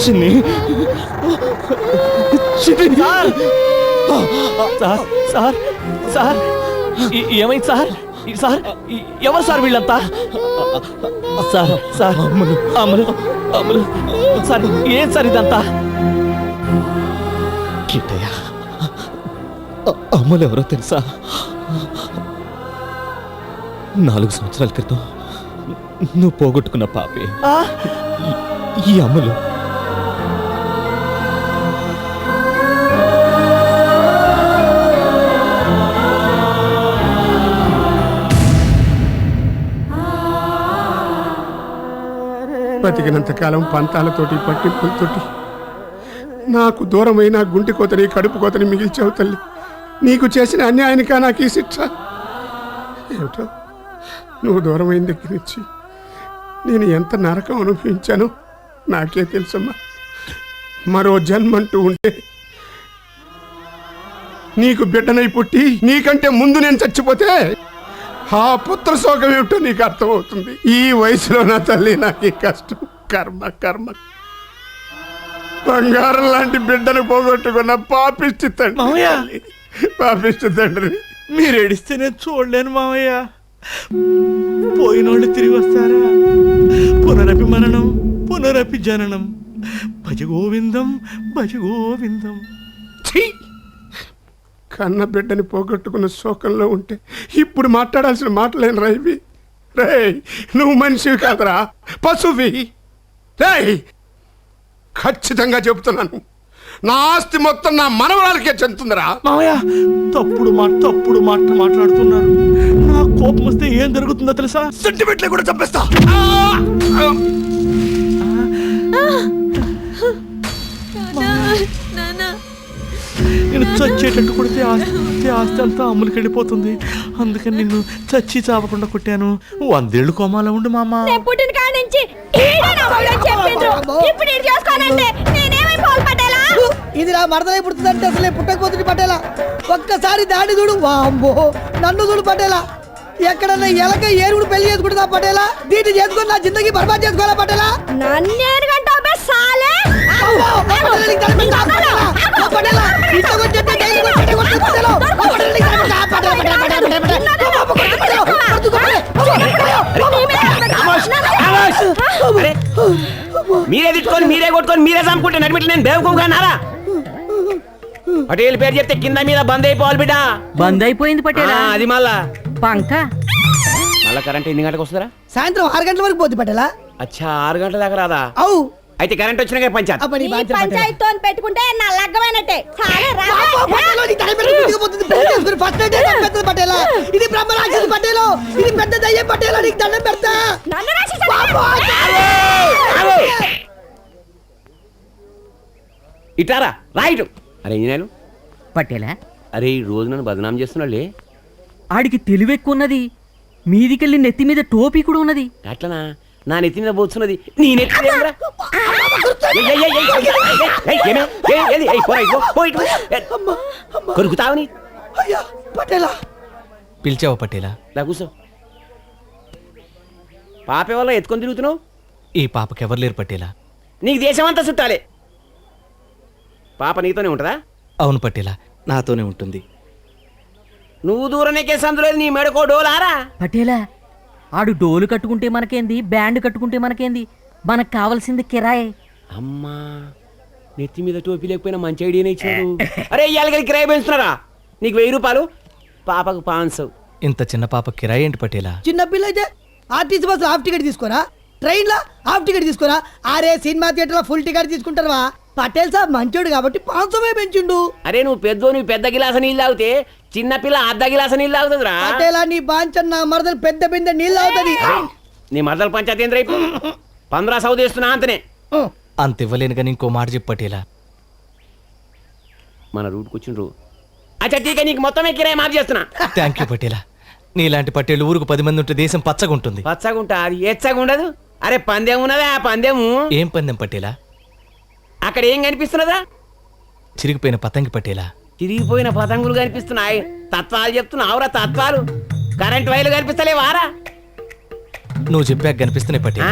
చిన్ని సార్ సార్ సార్ ఏమైంది సార్ సార్ ఎవరు సార్ వీళ్ళంతా సార్ సార్ అమలు అమలు అమలు సార్ ఏం సార్ ఇదంతా కిట్టయ్య అమలు ఎవరో తెలుసా? 4 సంవత్సరాల క్రితం నువ్వు పోగొట్టుకున్న పాపే ఈ అమలు. బతికినంతకాలం పంతాలతోటి పట్టింపులతోటి నాకు దూరమైన గుంటి కోతని కడుపు కోతని మిగిల్చావు తల్లి. నీకు చేసిన అన్యాయానికా నాకు ఈ శిక్ష? ఏమిటో నువ్వు దూరమైన దగ్గర నుంచి నేను ఎంత నరకం అనుభవించానో నాకే తెలుసమ్మా. మరో జన్మంటూ ఉంటే నీకు బిడ్డనై పుట్టి నీకంటే ముందు నేను చచ్చిపోతే ఆ పుత్ర శోకం ఏమిటో నీకు అర్థమవుతుంది. ఈ వయసులో నా తల్లి నాకు ఈ కష్టం. కర్మ కర్మ. బంగారం లాంటి బిడ్డను పోగొట్టుకున్న పాపిష్టి తండ్రి, పాపిష్టి తండ్రి. మీరు ఏడిస్తే నేను చూడలేను మామయ్య. పోయినోళ్ళు తిరిగి వస్తారా? పునరపి మరణం పునరపి జననం, భజ గోవిందం భజ గోవిందం. కన్న బిడ్డని పోగొట్టుకున్న శోకంలో ఉంటే ఇప్పుడు మాట్లాడాల్సిన మాటలేను రా ఇవి. రేయ్, నువ్వు మనిషివి కాదురా, పశువి. రేయ్, ఖచ్చితంగా చెబుతున్నాను, నా ఆస్తి మొత్తం నా మనవరాలకే చెందుతుందిరా. మామయ్య తప్పుడు మాట మాట్లాడుతున్నారు. నా కోపం వస్తే ఏం జరుగుతుందో తెలుసా? సెంటిమెంట్లే కూడా చంపేస్తా. నేను చచ్చేటట్టు కొడితే ఆస్తి అంతా అమ్ములకి వెళ్ళిపోతుంది. అందుకని నిన్ను చచ్చి చావకుండా కొట్టాను. 100 ఏళ్ళు కోమాలో ఉండు మామ. ఇది నా మరదలై పుడుతుందంటే అసలే పుట్టకపోతుంది పటేలా. ఒక్కసారి దాడి చూడు, వామ్మో నన్ను చూడు పటేలా. ఎక్కడన్నా ఎలక ఏరుగుడు పెళ్లి చేసుకుంటుందా పటేలా? దీన్ని చేసుకుని నా జిందగీ బర్బాద్ చేసుకోవాలా పటేలా? మీరే తిట్టుకొని మీరే కొట్టుకొని మీరే చంపుకుంటే నడిమిట్లు నేను బేవకుగా నారా? పటేల్ పేరు చెప్తే కింద మీద బంద్ అయిపోవాలి బిడ్డ. బంద్ అయిపోయింది పటేలా. అది మళ్ళా పంక మళ్ళా కరెంట్ ఎన్ని గంటలకు వస్తుందా? సాయంత్రం 6 గంటల వరకు పోద్ది పటేలా. అచ్చా 6 గంటల దాకా రాదా? అవు అయితే కరెంట్ వచ్చినాక పంచాయతీ పంచాయతీతో పెట్టుకుంటే నా లగ్గమైనట్టే. పటేలా ఇది బ్రహ్మరాక్షసి పటేలో, ఇది పెద్ద దయ్యం పటేలా. నీకు దండం పెడతా. ఇటారా రైట్. అరే ఇంజనీరు పటేలా, అరే ఈ రోజు నన్ను బదనాం చేస్తున్నాళ్ళే. ఆడికి తెలివి ఎక్కువ ఉన్నది. మీదికెళ్ళి నెత్తి మీద టోపీ కూడా ఉన్నది. అట్లనా? నా నెత్తి మీద పోతున్నది నీ నెత్తి కొరుకుతావని పిలిచావా పటేలా? నా కూర్చో. పాప వల్ల ఎత్తుకొని తిరుగుతున్నావు. ఈ పాపకి ఎవరు లేరు పటేలా. నీకు దేశం అంతా చుట్టాలే. పాప నీతోనే ఉంటుందా? అవును పటేలా, నాతోనే ఉంటుంది. నువ్వు దూరనే కేసందులేదు, నీ మెడకో డోలారా. పటేలా, ఆడు డోలు కట్టుకుంటే మనకేంది, బ్యాండ్ కట్టుకుంటే మనకేంది? మనకు కావాల్సింది కిరాయే. అమ్మా, నెత్తి మీద టోపీ లేకపోయినా మంచి ఐడియానే ఇచ్చాడు. అరే ఇవాళ కిరాయి పెంచుతున్నారా? నీకు 1000 రూపాయలు, పాపకు 500. ఇంత చిన్న పాప కిరాయి ఏంటి పటేలా? చిన్న పిల్ల అయితే ఆర్టీసీ బస్సు హాఫ్ టికెట్ తీసుకోరా, ట్రైన్ లో హాఫ్ టికెట్ తీసుకోరా. ఆరే సినిమా థియేటర్ లో ఫుల్ టికెట్ తీసుకుంటారా? పటేల్ సాబ్ మంచోడు కాబట్టి 500 పెంచుండు. అరే నువ్వు పెద్ద గిలాస నీళ్ళు తాగితే చిన్న పిల్ల అర్ధ గిలాస నీళ్ళు తాగుతుందిరా. పటేలా నీ బాంచన్ నా మరదలు పెద్ద బిందె నీళ్ళు తాగుతుంది. నీ మరదల పంచాయతీ ఏంద్ర ఇప్పుడు 1500 చేస్తున్నా అంతనే. అంత ఇవ్వలేను కానీ ఇంకో మాట చెప్పు పటేలా. మన రూట్కి వచ్చిండ్రు. అచ్చా టీకా, నీకు మొత్తమే కిరాయి మాఫ్ చేస్తున్నా. థ్యాంక్ యూ పటేలా. నీలాంటి పట్టేళ్ళు ఊరుకు 10 మంది ఉంటే దేశం పచ్చగా ఉంటుంది. పచ్చగుంటా, అది ఎచ్చగా ఉండదు. అరే పందెం ఉన్నదా? ఆ పందెము ఏం పందెం పటేలా? అక్కడ ఏం కనిపిస్తున్నదా? చిరిగిపోయిన పతంగి పటేలా. చిరిగిపోయిన పతంగులు కనిపిస్తున్నాయి. తత్వాలు చెప్తున్నావురా, తత్వాలు. కరెంట్ వైర్లు కనిపిస్తలేవారా? నువ్వు చెప్పాక కనిపిస్తున్నాయి పటేలా.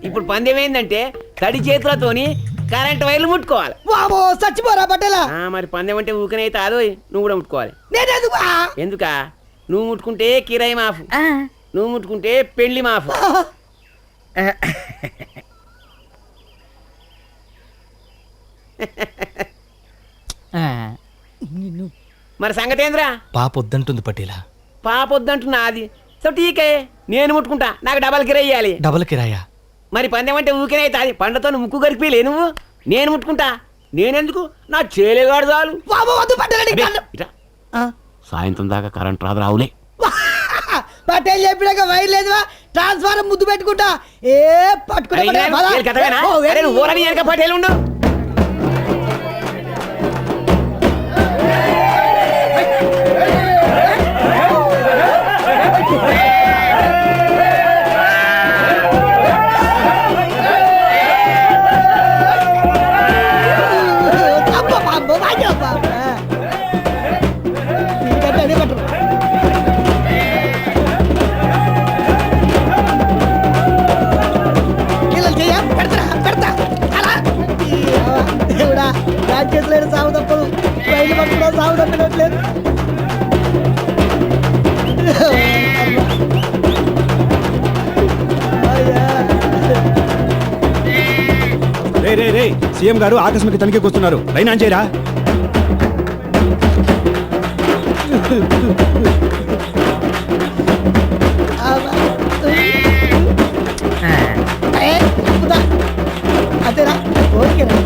ఇప్పుడు పందెం ఏంటంటే తడి చేతులతోని కరెంట్ వైర్లు ముట్టుకోవాలి. వామో చచ్చిపోరా పటేలా. మరి పందెం అంటే ఊకనైతే అదో నువ్వు కూడా ముట్టుకోవాలి. నేనెందుకు? ఎందుకా? నువ్వు ముట్టుకుంటే కిరాయి మాఫు, నువ్వు ముట్టుకుంటే పెళ్లి మాఫు. మరి సంగతి ఏంద్రా? పాపొద్దంటుంది పటేలా. పాపొద్దంటున్నా అది. సో టీకే, నేను ముట్టుకుంటా, నాకు డబల్ కిరాయి ఇవ్వాలి. డబల్ కిరాయా? మరి పందెం అంటే ఊకేనైతే అది పండ్లతో ముక్కు గరిపిలే నువ్వు. నేను ముట్టుకుంటా, నేనెందుకు, నా చేలేగాడు చాలు. సాయంత్రం దాకా కరెంట్ రాదు రావులే. పటేల్ చెప్పినాక వైర్ లేదువా, ట్రాన్స్ఫారం ముద్దు పెట్టుకుంటా. ఏ పట్టుకుంటా పటేల్ ఉండు. చేతులైన సాగు తప్పదు, రైలు పట్టుకున్నా సాగు తప్పినట్లేదు. రే సీఎం గారు ఆకస్మిక తనిఖీకి వస్తున్నారు, లైన్ ఆన్ చేయరా. అదేరా ఓకేనా?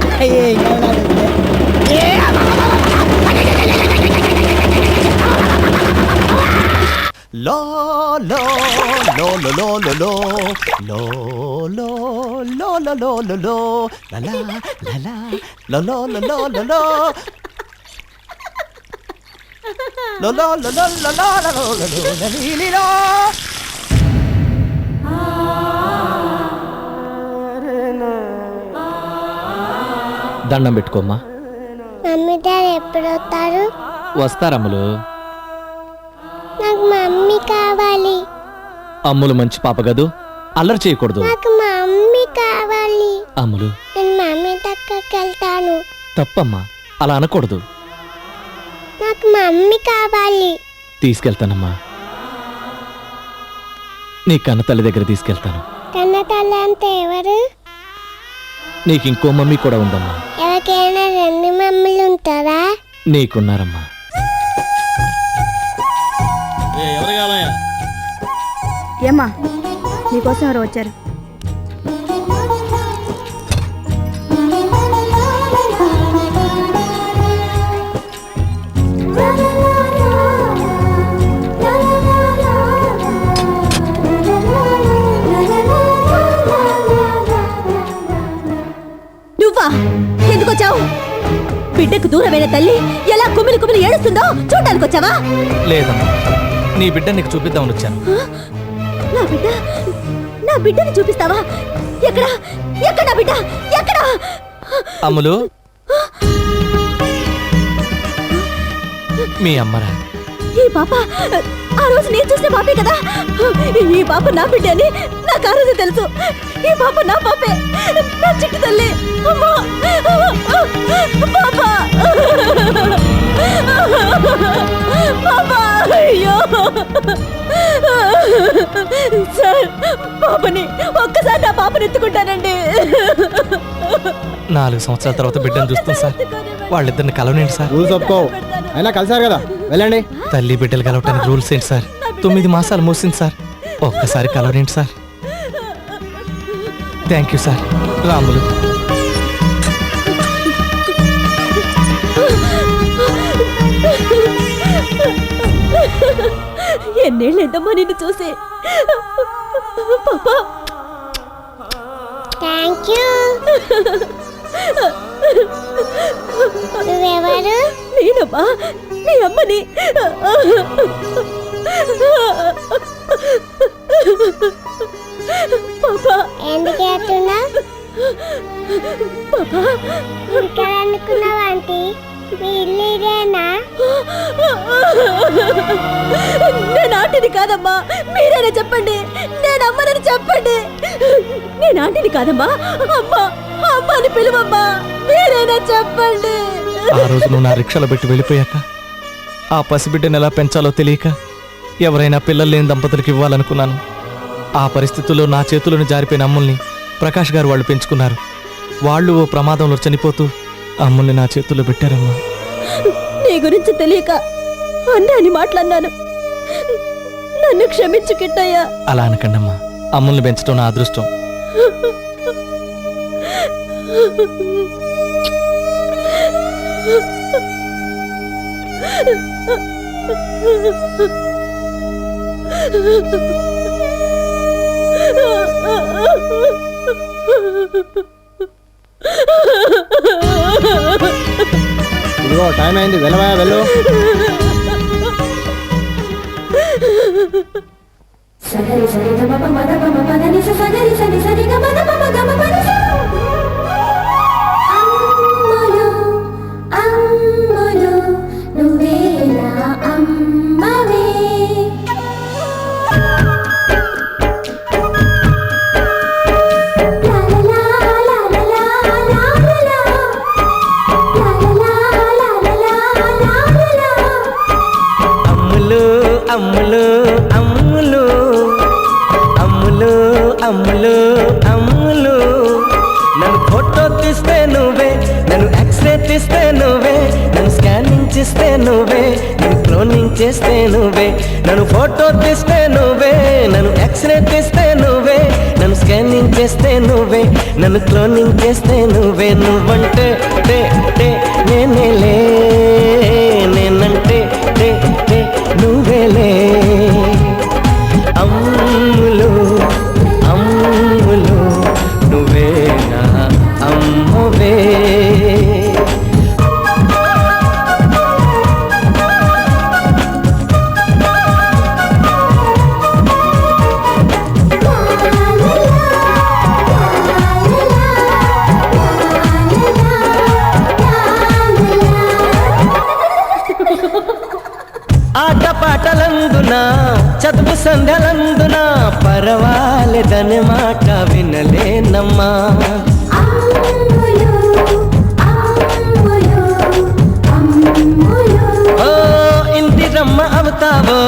లో లో లో లో లో లో లో లో లో లో లో లో లో లో la la la la lo lo lo lo lo lo lo lo lo lo lo lo lo lo lo li li lo. దండం పెట్టుకోమ్మా. మమ్మీ డాడీ ఎప్పుడు వస్తారు? వస్తారమ్ములు. నాకు మమ్మీ కావాలి. అమ్ములు మంచి పాప గదు, అల్లరి చేయకూడదు. నాకు మమ్మీ కావాలి. అమ్ములు, నేను మమ్మీ దగ్గరికి వెళ్తాను. తప్పమ్మా, అలా అనకూడదు. నాకు మమ్మీ కావాలి. తీసుకెళ్తానమ్మా, నీ కన్న తల్లి దగ్గర తీసుకెళ్తాను. కన్న తల్లి అంటే ఎవరు? నీకు ఇంకో మమ్మీ కూడా ఉందమ్మా. ఎవరికైనా రెండు మమ్మీలు ఉంటారా? నీకున్నారమ్మా. ఏమ్మా, నీకోసం ఎవరు వచ్చారు? నువ్వా? ఎందుకు వచ్చావు? బిడ్డకు దూరమైన తల్లి ఎలా కుమిలి కుమిలి ఏడుస్తుందో చూడడానికి వచ్చావా? లేదమ్మా, నీ బిడ్డ నీకు చూపిద్దామని వచ్చాను. నా బిడ్డని చూపిస్తావా? ఎక్కడ ఎక్కడ నా బిడ్డ ఎక్కడ? అమ్ములు, మీ అమ్మరా? ఈ పాప ఆ రోజు నేను చూసిన పాపే కదా. ఈ పాప నా బిడ్డ అని నాకు ఆ రోజు తెలుసు. ఈ పాప నా పాపే, నా చిట్టు తల్లి. అమ్మా పాప, పాప, అయ్యో సార్, పాపని ఒక్కసారి నా పాపని ఎత్తుకుంటానండి. 4 సంవత్సరాల తర్వాత బిడ్డను చూస్తాం సార్. వాళ్ళిద్దరిని కలవనండి సార్. రూల్స్ ఒప్పుకో, అయినా కలిసారు కదా, వెళ్ళండి. తల్లి బిడ్డలు కలవటానికి రూల్స్ ఏంటి సార్? 9 మాసాలు మోసింది సార్. ఒక్కసారి కలవనండి sir. Thank you sir. Ramulu, ఎన్నేళ్ళేందమ్మా నిన్ను చూసి. పాపా, థ్యాంక్ యూ. నువ్వెవరు? నేనమ్మా, నీ అమ్మని. పాపా, ఎందుకు ఏడుస్తున్నా? పాపా, ఇక్కడ అనుకున్నావా ఆంటీ? నేను ఆంటీని కాదమ్మా, మీరైనా చెప్పండి. నేను అమ్మనని చెప్పండి. నేను ఆంటీని కాదమ్మా, అమ్మా అమ్మ అని పిలువమ్మా, మీరైనా చెప్పండి. ఆ రోజు నువ్వు నా రిక్షాలో పెట్టి వెళ్ళిపోయాక ఆ పసిబిడ్డను ఎలా పెంచాలో తెలియక ఎవరైనా పిల్లలు లేని దంపతులకు ఇవ్వాలనుకున్నాను. ఆ పరిస్థితుల్లో నా చేతులను జారిపోయిన అమ్ముల్ని ప్రకాష్ గారు వాళ్ళు పెంచుకున్నారు. వాళ్ళు ఓ ప్రమాదంలో చనిపోతూ అమ్ముల్ని నా చేతుల్లో పెట్టారమ్మా. నీ గురించి తెలియక అన్నాని మాట్లాడినాను, నన్ను క్షమించు కిట్టయ్యా. అలా అనకండమ్మా, అమ్ముల్ని పెంచడం నా అదృష్టం. ఇదిగో టైం అయింది, వెళ్ళవా వెళ్ళు. సగరి సరి గమ పద పమ పదని సగరి సరి సరి గమ పమ గమ పని అమ్మలో అమ్మలో నువ్వేలా అమ్మవే. అమ్ములు అమ్ములు అమ్ములు అమ్ములు అమ్ములు అమ్ములు నన్ను ఫోటో తీస్తే నువ్వే, నన్ను ఎక్స్రే తీస్తే నువ్వే, నన్ను స్కానింగ్ చేస్తే నువ్వే, నన్ను క్లోనింగ్ చేస్తే నువ్వే. నన్ను ఫోటో తీస్తే నువ్వే, నన్ను ఎక్స్రే తీస్తే నువ్వే, నన్ను స్కానింగ్ చేస్తే నువ్వే, నన్ను క్లోనింగ్ చేస్తే నువ్వే. నువ్వంటే టే టే నేనేలే, నేనంటే టే టే నువ్వేలే. అమ్ములు అమ్ములు నువ్వే నా అమ్మవే. ఆటపాటలందున చదువు సంధ్యలందున పర్వాలేదనే మాట వినలేనమ్మా. ఓ ఇందిరమ్మ అవుతావో,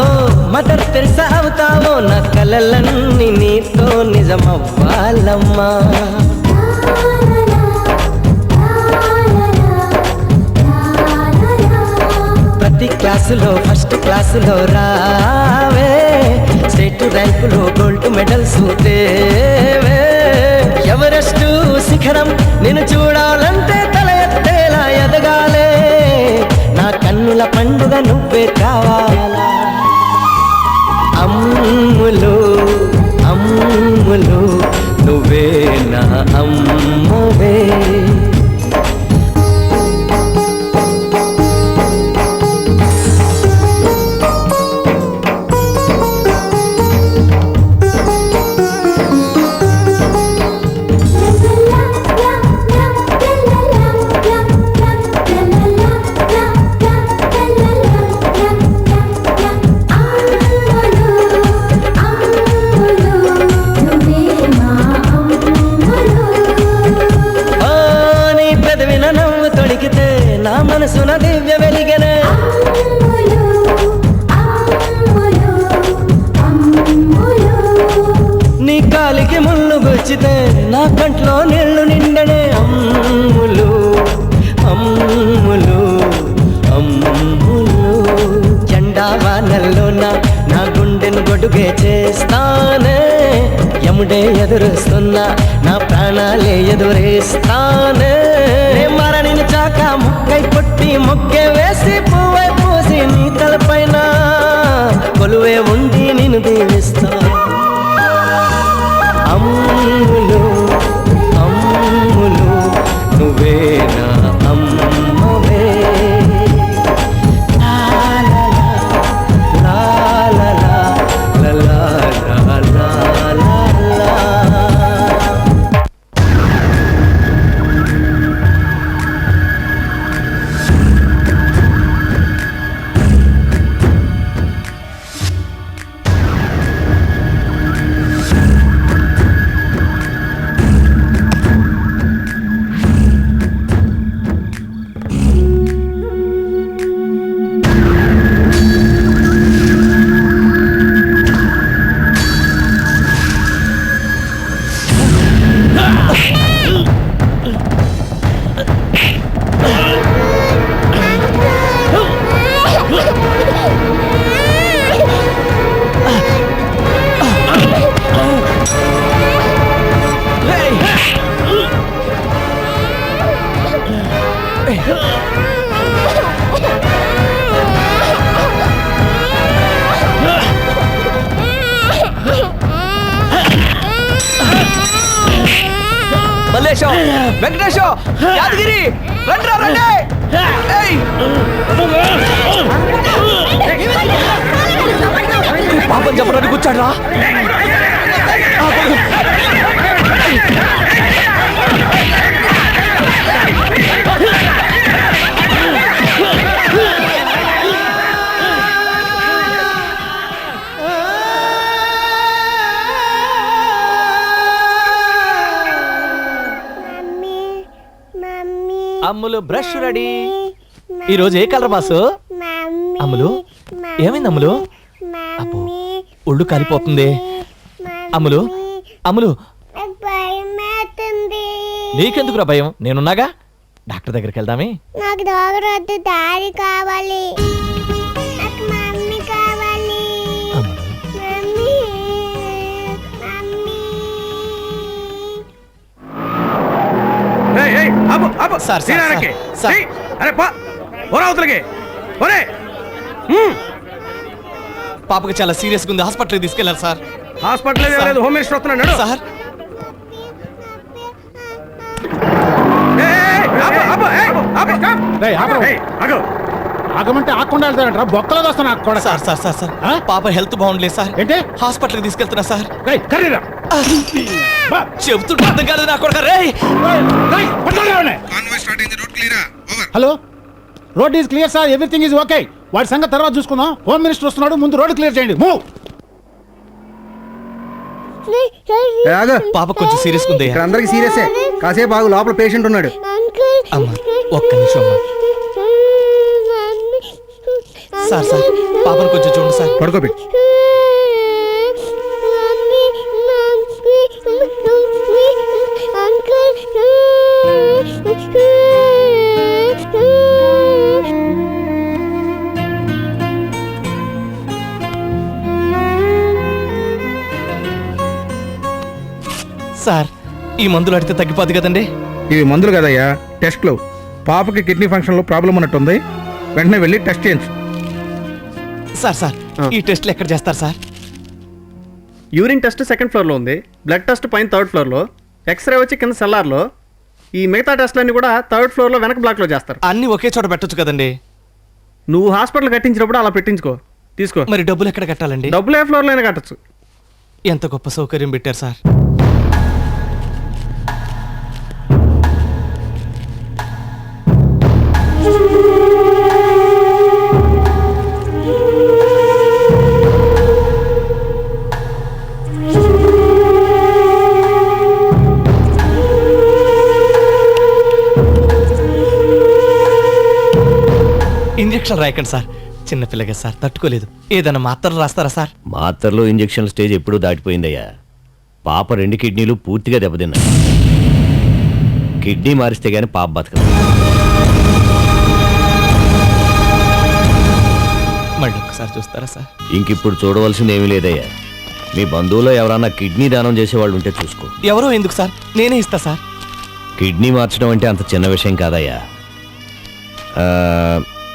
మదర్ తెరిసా అవుతావో, నా కలలన్నీ నీతో నిజమవ్వాలమ్మా. ప్రతి క్లాసులో ఫస్ట్ క్లాసులో రావే, స్టేట్ ర్యాంకులో గోల్డ్ మెడల్స్ తేవే. ఎవరెస్ట్ శిఖరం నిన్ను చూడాలంటే తల ఎత్తేలా ఎదగాలే. నా కన్నుల పండుగ నువ్వే కావాలా. అమ్ములు అమ్ములు నువ్వే నా అమ్మవే. నా మనసున దివ్య వెలిగనే. నీ కాలికి ముళ్ళు గుచ్చితే నా కంట్లో నీళ్లు నిండనే. అమ్ములు అమ్ములు అమ్ములు జెండావానల్లో నా గుండెను గొడుగే చేస్తానే. యముడే ఎదురుస్తున్నా నా ప్రాణాలే ఎదురేస్తానే. మరణిని చాక ముక్కై పుట్టి మొక్కే వేసి పువ్వై పూసి నీ తలపైన కొలువే ఉండి నిన్ను దీవిస్తా. అమ్ములు అమ్ములు నువ్వే నా అమ్మవే. లా లా లా లా లా లా లా లా లా లా. మల్లేశం, వెంకటేశం, యాదగిరి, రండి రండి. ఏయ్! పాపం చెప్పడానికి కూర్చాడు రా. అమ్ములు బ్రష్ రెడీ. ఈరోజు ఏ కలర్ బాసు? అమ్ములు ఏమైంది అమ్ములు? అబ్బో ఒళ్ళు కాలిపోతుంది. అమ్ములు అమ్ములు నీకెందుకురా భయం? నేనున్నాగా. డాక్టర్ దగ్గరికి వెళ్దామే. నాకు డాక్టర్ వద్దు, డాడీ కావాలి. నాకు మమ్మీ కావాలి. మమ్మీ సార్ పాపకి చాలా సీరియస్ గా ఉంది, హాస్పిటల్కి తీసుకెళ్లారు సార్. హాస్పిటల్ హోమ్ మినిస్టర్ వస్తున్నాడు సార్. ఆగమంటే ఆకుండా వెళ్తారంట, బొక్కలో వస్తున్నా కూడా. సార్ సార్ సార్ సార్ పాప హెల్త్ బాగుండలేదు సార్. ఏంటి హాస్పిటల్కి తీసుకెళ్తున్నా సార్. చెబుతుంటే అర్థం కాదు నా కొడుకు. Hello, road is clear sir, everything is okay. వాడి సంగతి తర్వాత చూసుకుందాం. హోమ్ మినిస్టర్ వస్తున్నాడు, ముందు రోడ్ క్లియర్ చేయండి. మూవ్. పాప కొంచెం సీరియస్ ఉంది. అందరికి సీరియస్. కాసేపు బాగు, లోపల పేషెంట్ ఉన్నాడు. అమ్మా ఒక్క నిమిషం అమ్మా. సార్ సార్ పాపను కొంచెం చూడండి సార్. పడుకోబెట్టి. సార్ ఈ మందులు అడిగితే తగ్గిపోద్ది కదండి? ఇవి మందులు కదయ్యా, టెస్ట్లు. పాపకి కిడ్నీ ఫంక్షన్లో ప్రాబ్లం ఉన్నట్టుంది, వెంటనే వెళ్ళి టెస్ట్ చేయించు. సార్ సార్ ఈ టెస్ట్లు ఎక్కడ చేస్తారు సార్? యూరిన్ టెస్ట్ సెకండ్ ఫ్లోర్లో ఉంది, బ్లడ్ టెస్ట్ పైన థర్డ్ ఫ్లోర్లో, ఎక్స్రే వచ్చి కింద సెల్లార్లో, ఈ మిగతా టెస్ట్లన్నీ కూడా థర్డ్ ఫ్లోర్లో వెనక బ్లాక్లో చేస్తారు. అన్నీ ఒకే చోట పెట్టొచ్చు కదండి? నువ్వు హాస్పిటల్ కట్టించినప్పుడు అలా పెట్టించుకో, తీసుకో. మరి డబ్బులు ఎక్కడ కట్టాలండి? డబ్బులు ఏ ఫ్లోర్లో అయినా కట్టచ్చు. ఎంత గొప్ప సౌకర్యం పెట్టారు సార్. ఇంజక్షన్ రాయకండి సార్, చిన్నపిల్లగా సార్, తట్టుకోలేదు. ఏదైనా మాత్రలు రాస్తారా సార్? మాత్రలు ఇంజక్షన్ స్టేజ్ ఎప్పుడూ దాటిపోయిందయ్యా. పాప 2 కిడ్నీలు పూర్తిగా దెబ్బతిన్నాయి. కిడ్నీ మారిస్తే గానీ పాప బతకదు. మళ్ళీ ఒకసారి చూస్తారా సార్? ఇంకిప్పుడు చూడవలసింది ఏమీ లేదయ్యా. మీ బంధువులో ఎవరన్నా కిడ్నీ దానం చేసేవాళ్ళు ఉంటే చూసుకో. ఎవరో ఎందుకు సార్, నేనే ఇస్తా సార్. కిడ్నీ మార్చడం అంటే అంత చిన్న విషయం కాదయ్యా.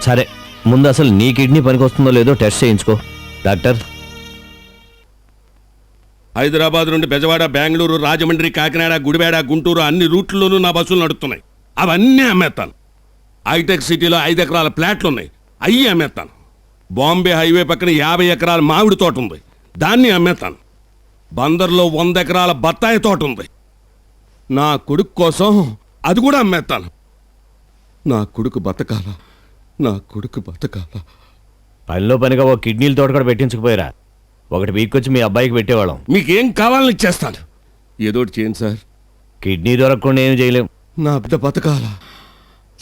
సరే, ముందు అసలు నీ కిడ్నీ పనికొస్తుందో లేదో టెస్ట్ చేయించుకో. డాక్టర్, హైదరాబాద్ నుండి బెజవాడ, బెంగళూరు, రాజమండ్రి, కాకినాడ, గుడివాడ, గుంటూరు అన్ని రూట్లలోనూ నా బస్సులు నడుస్తున్నాయి. అవన్నీ అమ్మేస్తాను. హైటెక్ సిటీలో 5 ఎకరాల ప్లాట్లు ఉన్నాయి, అయ్యి అమ్మేస్తాను. బాంబే హైవే పక్కన 50 ఎకరాల మామిడి తోట ఉంది, దాన్ని అమ్మేస్తాను. బందర్లో 100 ఎకరాల బత్తాయి తోట ఉంది. నా కొడుకు కోసం అది కూడా అమ్మేస్తాను. నా కొడుకు బతకాల, నా కొడుకు బతకాల. పనిలో పనిగా ఓ కిడ్నీల తోట కూడా పెట్టించుకుపోయారా? ఒకటి వీక్కొచ్చి మీ అబ్బాయికి పెట్టేవాళ్ళం. మీకేం కావాలని ఇచ్చేస్తాను, ఏదోటి చేయండి సార్. కిడ్నీ దొరకకుండా ఏం చేయలేం. నా బిడ్డ బతకాల.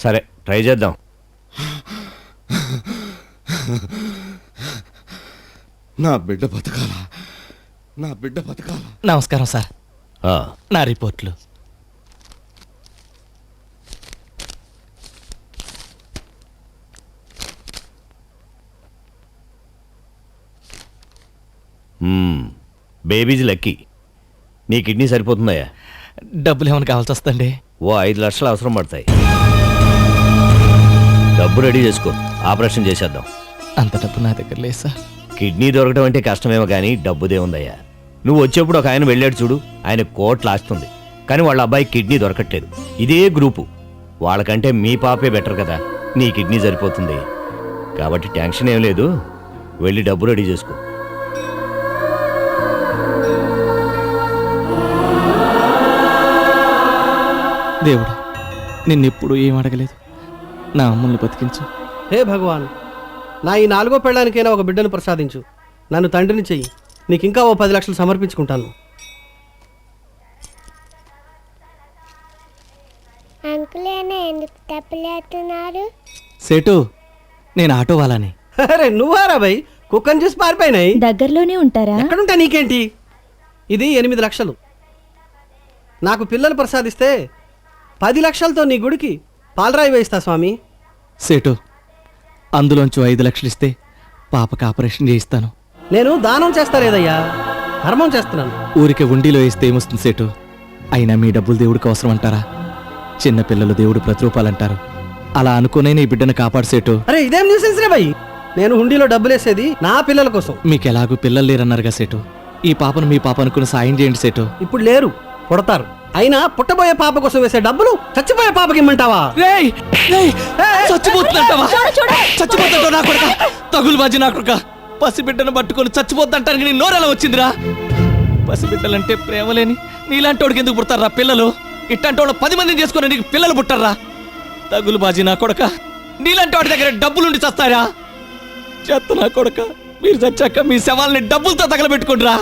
సరే, ట్రై చేద్దాం. నా బిడ్డ బతకాల, నా బిడ్డ బతకాల. నమస్కారం సార్. నా రిపోర్ట్లు. బేబీజ్ లక్కీ. నీ కిడ్నీ సరిపోతుందయ్యా. డబ్బులు ఏమైనా కావాల్సి వస్తుందండి? ఓ 5 లక్షలు అవసరం పడతాయి. డబ్బు రెడీ చేసుకో, ఆపరేషన్ చేసేద్దాం. అంత డబ్బు నా దగ్గర లేదు సార్. కిడ్నీ దొరకడం అంటే కష్టమేమో కానీ డబ్బుదే ఉందయ్యా. నువ్వు వచ్చేప్పుడు ఒక ఆయన వెళ్ళాడు చూడు, ఆయన కోట్లు ఆస్తుంది, కానీ వాళ్ళ అబ్బాయి కిడ్నీ దొరకట్లేదు. ఇదే గ్రూపు, వాళ్ళకంటే మీ పాపే బెటర్ కదా, నీ కిడ్నీ సరిపోతుంది. కాబట్టి టెన్షన్ ఏం లేదు, వెళ్ళి డబ్బు రెడీ చేసుకో. దేవుడా, నిన్నెప్పుడు ఏం అడగలేదు, నా అమ్మల్ని బతికించు. హే భగవాన్, నా ఈ 4వ పెళ్ళానికైనా ఒక బిడ్డను ప్రసాదించు. నన్ను తండ్రిని చెయ్యి. నీకు ఇంకా ఓ 10 లక్షలు సమర్పించుకుంటాను. ఎందుకు తప్పలేస్తున్నారు? సేటు, నేను ఆటో వాళ్ళని. అరే నువ్వారా భయ్, కుక్కని చూసి పారిపోయినాయి. దగ్గరలోనే ఉంటారా? ఎక్కడుంటా నీకేంటి? ఇది 8 లక్షలు. నాకు పిల్లలు ప్రసాదిస్తే 10 లక్షలతో నీ గుడికి పాలరాయి వేయిస్తా స్వామి. సేటు, అందులోంచి 5 లక్షలు ఇస్తే పాపకి ఆపరేషన్ చేయిస్తాను. నేను దానం చేస్తా లేదయ్యా, ధర్మం చేస్తున్నాను. ఊరికే ఉండిలో వేస్తే ఏమొస్తుంది సేటు? అయినా మీ డబ్బులు దేవుడికి అవసరం అంటారా? చిన్నపిల్లలు దేవుడు ప్రతిరూపాలంటారు. అలా అనుకునే నీ బిడ్డను కాపాడు సేటు. అరే ఇదేం న్యూసెన్స్ రే భయ్, నేను హుండీలో డబ్బులేసేది నా పిల్లల కోసం. మీకు ఎలాగూ పిల్లలు లేరన్నారుగా సేటు, ఈ పాపను మీ పాప అనుకుని సాయం చేయండి సేటు. ఇప్పుడు లేరు, పుడతారు. అయినా పుట్టబోయే పాప కోసం వేసే డబ్బులు చచ్చిపోయే పాపకి ఇమ్మంటావా? చచ్చిపోతుందంటావా? చచ్చిపోతుంటా నా కొడుక, తగులు బాజీ నా కొడుక. పసిబిడ్డను పట్టుకొని చచ్చిపోతుంటానికి నీ నోరెలా వచ్చిందిరా? పసిబిడ్డలంటే ప్రేమ లేని నీలాంటి వాడికి ఎందుకు పుడతారా పిల్లలు? ఇట్లాంటి వాళ్ళు 10 మందిని చేసుకుని నీకు పిల్లలు పుట్టారా? తగులు బాజీ నా కొడుక, నీలాంటి వాడి దగ్గర డబ్బులుండి చస్తారా? చెత్త నా కొడుక, మీరు చచ్చాక మీ శవాల్ని డబ్బులతో తగలబెట్టుకుంటారా?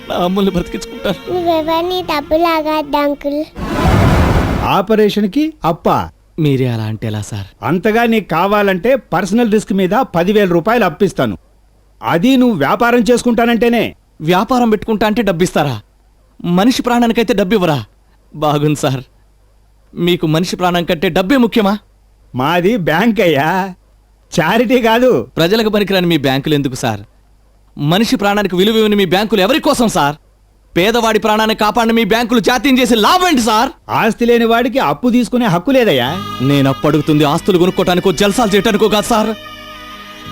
నా అమ్ముల్ని బ్రతికించుకుంటారు. నువ్వెవరిని డబ్బులాగద్దు అంకుల్. ఆపరేషన్కి అప్ప మీరే అలా అంటే ఎలా సార్? అంతగా నీకు కావాలంటే పర్సనల్ రిస్క్ మీద 10,000 రూపాయలు అప్పిస్తాను. అది నువ్వు వ్యాపారం చేసుకుంటానంటేనే. వ్యాపారం పెట్టుకుంటా అంటే డబ్బిస్తారా? మనిషి ప్రాణానికైతే డబ్బివ్వరా? బాగుంది సార్, మీకు మనిషి ప్రాణం కంటే డబ్బే ముఖ్యమా? మాది బ్యాంక్ అయ్యా, చారిటీ కాదు. ప్రజలకు పనికిరాని మీ బ్యాంకులు ఎందుకు సార్? మనిషి ప్రాణానికి విలువ ఇవ్వని మీ బ్యాంకులు ఎవరి కోసం సార్? పేదవాడి ప్రాణాన్ని కాపాడిన మీ బ్యాంకులు జాతీయం చేసే లాభం ఏంటి సార్? ఆస్తి లేని వాడికి అప్పు తీసుకునే హక్కు లేదయ్యా. నేను అప్పు అడుగుతుంది ఆస్తులు కొనుక్కోటానికో జల్సాలు చేయటానికో కాదు సార్,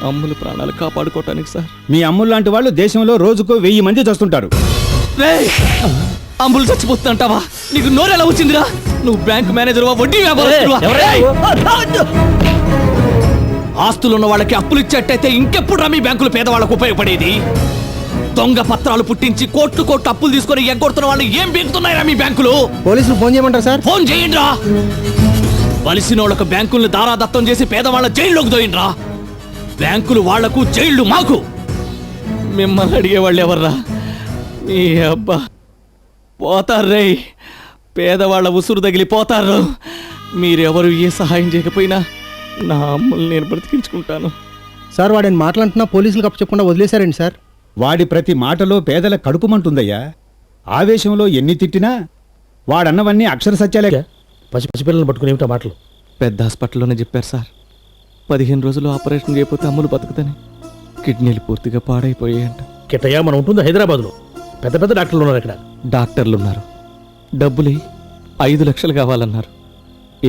అమ్ముల ప్రాణాలు కాపాడుకోవటానికి సార్. మీ అమ్ములు లాంటి వాళ్ళు దేశంలో రోజుకు 1000 మంది చస్తుంటారు. అమ్ములు చచ్చిపోతుంటావా? నీకు నోరెలా వచ్చిందిరా? నువ్వు బ్యాంక్ మేనేజర్ వడ్డీ వ్యాపారస్తుడువా? ఆస్తులున్న వాళ్ళకి అప్పులు ఇచ్చేట్టయితే ఇంకెప్పుడు మీ బ్యాంకులు పేదవాళ్ళకు ఉపయోగపడేది? దొంగ పత్రాలు పుట్టించి కోట్లు అప్పులు తీసుకొని ఎగ్గొడుతున్న వాళ్ళు ఏం బీగుతున్నాయిరా మీ బ్యాంకులు? పోలీసులు ఫోన్ చేయమంటారు సార్? ఫోన్ చేయండి రా. వలసిన వాళ్ళకు బ్యాంకుల్ని దారాదత్తం చేసి పేదవాళ్ళ జైల్లోకి దోయిండ్రా. బ్యాంకులు వాళ్లకు, జైళ్లు మాకు. మిమ్మల్ని అడిగేవాళ్ళు ఎవర్రా? మీ అబ్బా పోతారు, పేదవాళ్ళ ఉసురు తగిలి పోతారు. మీరెవరు ఏ సహాయం చేయకపోయినా నా అమ్ముల్ని నేను బ్రతికించుకుంటాను. సార్ వాడిని మాట్లాడుతున్నా పోలీసులకు అప్పచెప్పకుండా వదిలేశారండి సార్. వాడి ప్రతి మాటలో పేదల కడుపుమంటుందయ్యా. ఆవేశంలో ఎన్ని తిట్టినా వాడన్నవన్నీ అక్షర సత్యాలే. పసిపిల్లలను పట్టుకుని ఏమిటా మాటలు? పెద్ద హాస్పిటల్లోనే చెప్పారు సార్, 15 రోజులు ఆపరేషన్ చేయకపోతే అమ్ములు బతుకుతాని. కిడ్నీలు పూర్తిగా పాడైపోయాయంట. కిట్టయ్యా, మనం ఉంటుంది హైదరాబాద్లో, పెద్ద పెద్ద డాక్టర్లు ఉన్నారు అక్కడ. డాక్టర్లు ఉన్నారు, డబ్బులు 5 లక్షలు కావాలన్నారు.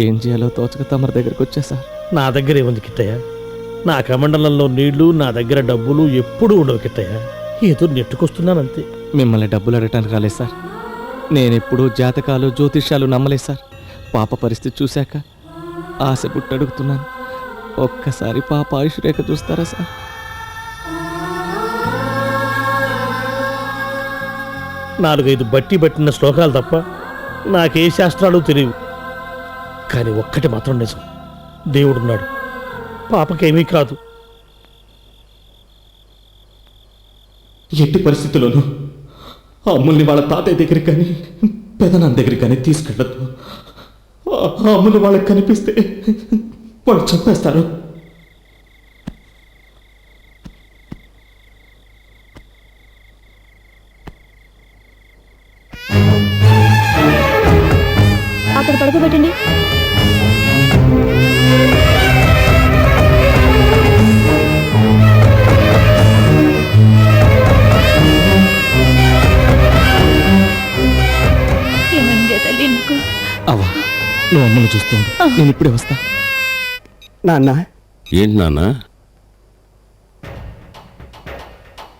ఏం చేయాలో తోచక తమరి దగ్గరికి వచ్చా సార్. నా దగ్గర ఏముంది కిట్టయ్య? నా కమండలంలో నీళ్లు, నా దగ్గర డబ్బులు ఎప్పుడూ ఉండవు కిట్టయ్య. ఏదో నెట్టుకొస్తున్నానంతే. మిమ్మల్ని డబ్బులు అడగటానికి రాలేదు సార్. నేనెప్పుడూ జాతకాలు, జ్యోతిష్యాలు నమ్మలేదు సార్. పాప పరిస్థితి చూశాక ఆశ పుట్టి అడుగుతున్నాను. ఒక్కసారి పాప ఆయుష్ రేఖ చూస్తారా సార్? నాలుగైదు బట్టి పట్టిన శ్లోకాలు తప్ప నాకే శాస్త్రాలు తెలియవు. కానీ ఒక్కటి మాత్రం నిజం, దేవుడున్నాడు, పాపకేమీ కాదు. ఎట్టి పరిస్థితుల్లోనూ అమ్ముల్ని వాళ్ళ తాతయ్య దగ్గరికి కానీ పెదనాన్న దగ్గరికి కానీ తీసుకెళ్ళద్దు. అమ్ములు వాళ్ళకి కనిపిస్తే వాళ్ళు చంపేస్తారు. అక్కడ పడుకోబెట్టండి. తల్లి నీకు అవ్వా, నువ్వు అమ్మను చూస్తుంది, నేను ఇప్పుడే వస్తా. నాన్న ఏంటి నాన్న?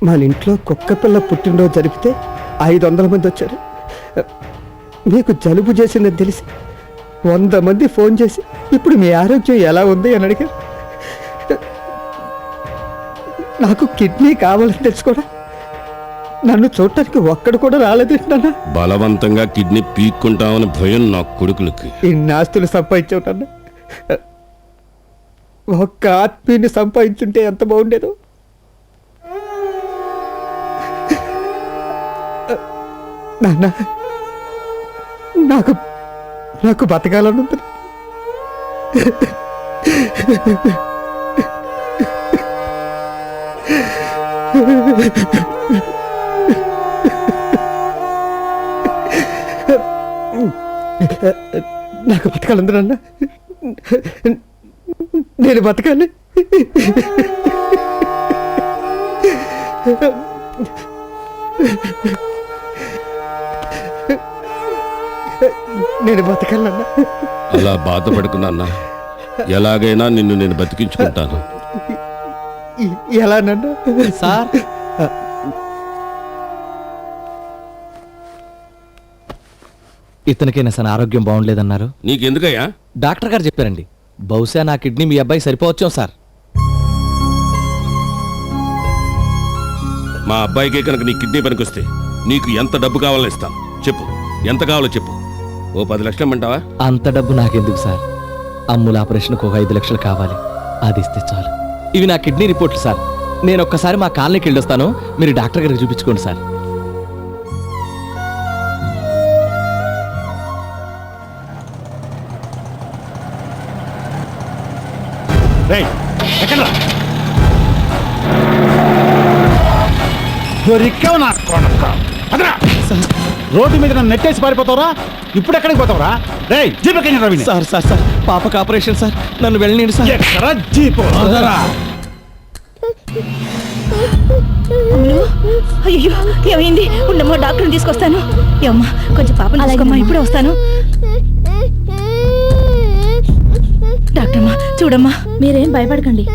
మన ఇంట్లో కుక్క పిల్ల పుట్టినరోజు జరిపితే 500 మంది వచ్చారు. మీకు జలుబు చేసిందని తెలిసి 100 మంది ఫోన్ చేసి ఇప్పుడు మీ ఆరోగ్యం ఎలా ఉంది అని అడిగారు. నాకు కిడ్నీ కావాలని తెలుసు కూడా నన్ను చూడటానికి ఒక్కడు కూడా రాలేదేంటి నాన్న? బలవంతంగా కిడ్నీ పీక్కుంటామని భయం నా కొడుకులకి. ఇన్ని ఆస్తులు సంపాదించావు నాన్న. ఒక్క ఆత్మీయుని సంపాదించుంటే ఎంత బాగుండేదో. నాన్న నాకు నాకు బతకాలని ఉంది. నాకు బతకాలంది నాన్న. నేను బతకాలి. నేను బతకాలన్నా. అలా బాధపడుకున్నా, ఎలాగైనా నిన్ను నేను బతికించుకుంటాను. ఎలా నన్ను సార్ ఇతనికైనా సార్ ఆరోగ్యం బాగుండలేదన్నారు. నీకెందుకయ్యా? డాక్టర్ గారు చెప్పారండి. బహుశా నా కిడ్నీ మీ అబ్బాయి సరిపోవచ్చాం సార్. మా అబ్బాయికే కనుక నీ కిడ్నీ పనికొస్తే నీకు ఎంత డబ్బు కావాలో ఇస్తాను. చెప్పు, ఎంత కావాలో చెప్పు. ఓ 10 లక్షలు ఇమ్మంటావా? అంత డబ్బు నాకెందుకు సార్? అమ్ముల ఆపరేషన్కి ఒక 5 లక్షలు కావాలి. అది ఇస్తే చాలు. ఇవి నా కిడ్నీ రిపోర్ట్లు సార్. నేను ఒక్కసారి మా కాలనీకి వెళ్ళొస్తాను. మీరు డాక్టర్ గారికి చూపించుకోండి సార్. రోడ్డు మీద నన్ను నెట్టేసి పారిపోతావరా? ఇప్పుడు ఎక్కడికి పోతావరా? రేయ్ జీప్ ఎక్కించు రవిని. సార్ సార్ సార్ పాపకు ఆపరేషన్ సార్. నన్ను వెళ్ళండి సార్. ఎక్కరా జీప్? అయ్యో ఏమైంది? ఉండమ్మా డాక్టర్ని తీసుకొస్తాను. ఏమ్మా కొంచెం పాపని తీసుకోమ్మా, ఇప్పుడే వస్తాను. డాక్టర్మా చూడమ్మా. మీరేం భయపడకండి.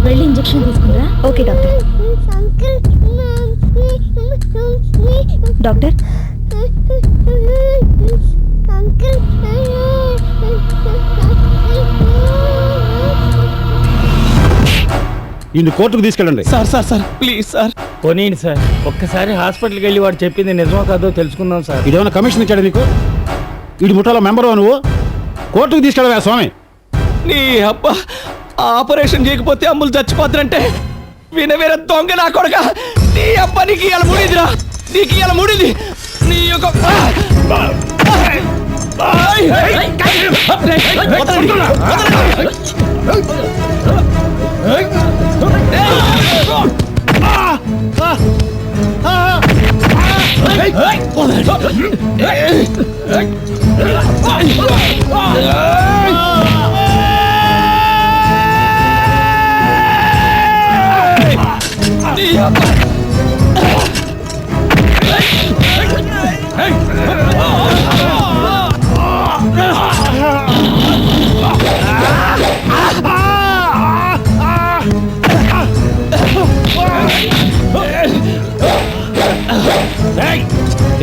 వెళ్ళి ఇంజెక్షన్ తీసుకుందా? Okay doctor. డాక్టర్ ఇన్ని కోర్టుకు తీసుకెళ్ళండి. Sir sir sir please sir. పోనీయండి సార్. ఒక్కసారి హాస్పిటల్కి వెళ్ళి వాడు చెప్పింది నిజమో కాదో తెలుసుకుందాం సార్. ఇదేమైనా కమిషన్ ఇచ్చాడు నీకు? ఇటు ముఠాలో మెంబరు నువ్వు? కోర్టుకు తీసుకెళ్ళవా స్వామి? నీ అబ్బా ఆపరేషన్ చేయకపోతే అమ్ములు చచ్చిపోతారంటే వినవేర దొంగ నా కొడక. నీ అబ్బా నీకు ఇవాళ ముడిదిరా. నీకు ఇవాళ ముడిది. నీ యొక్క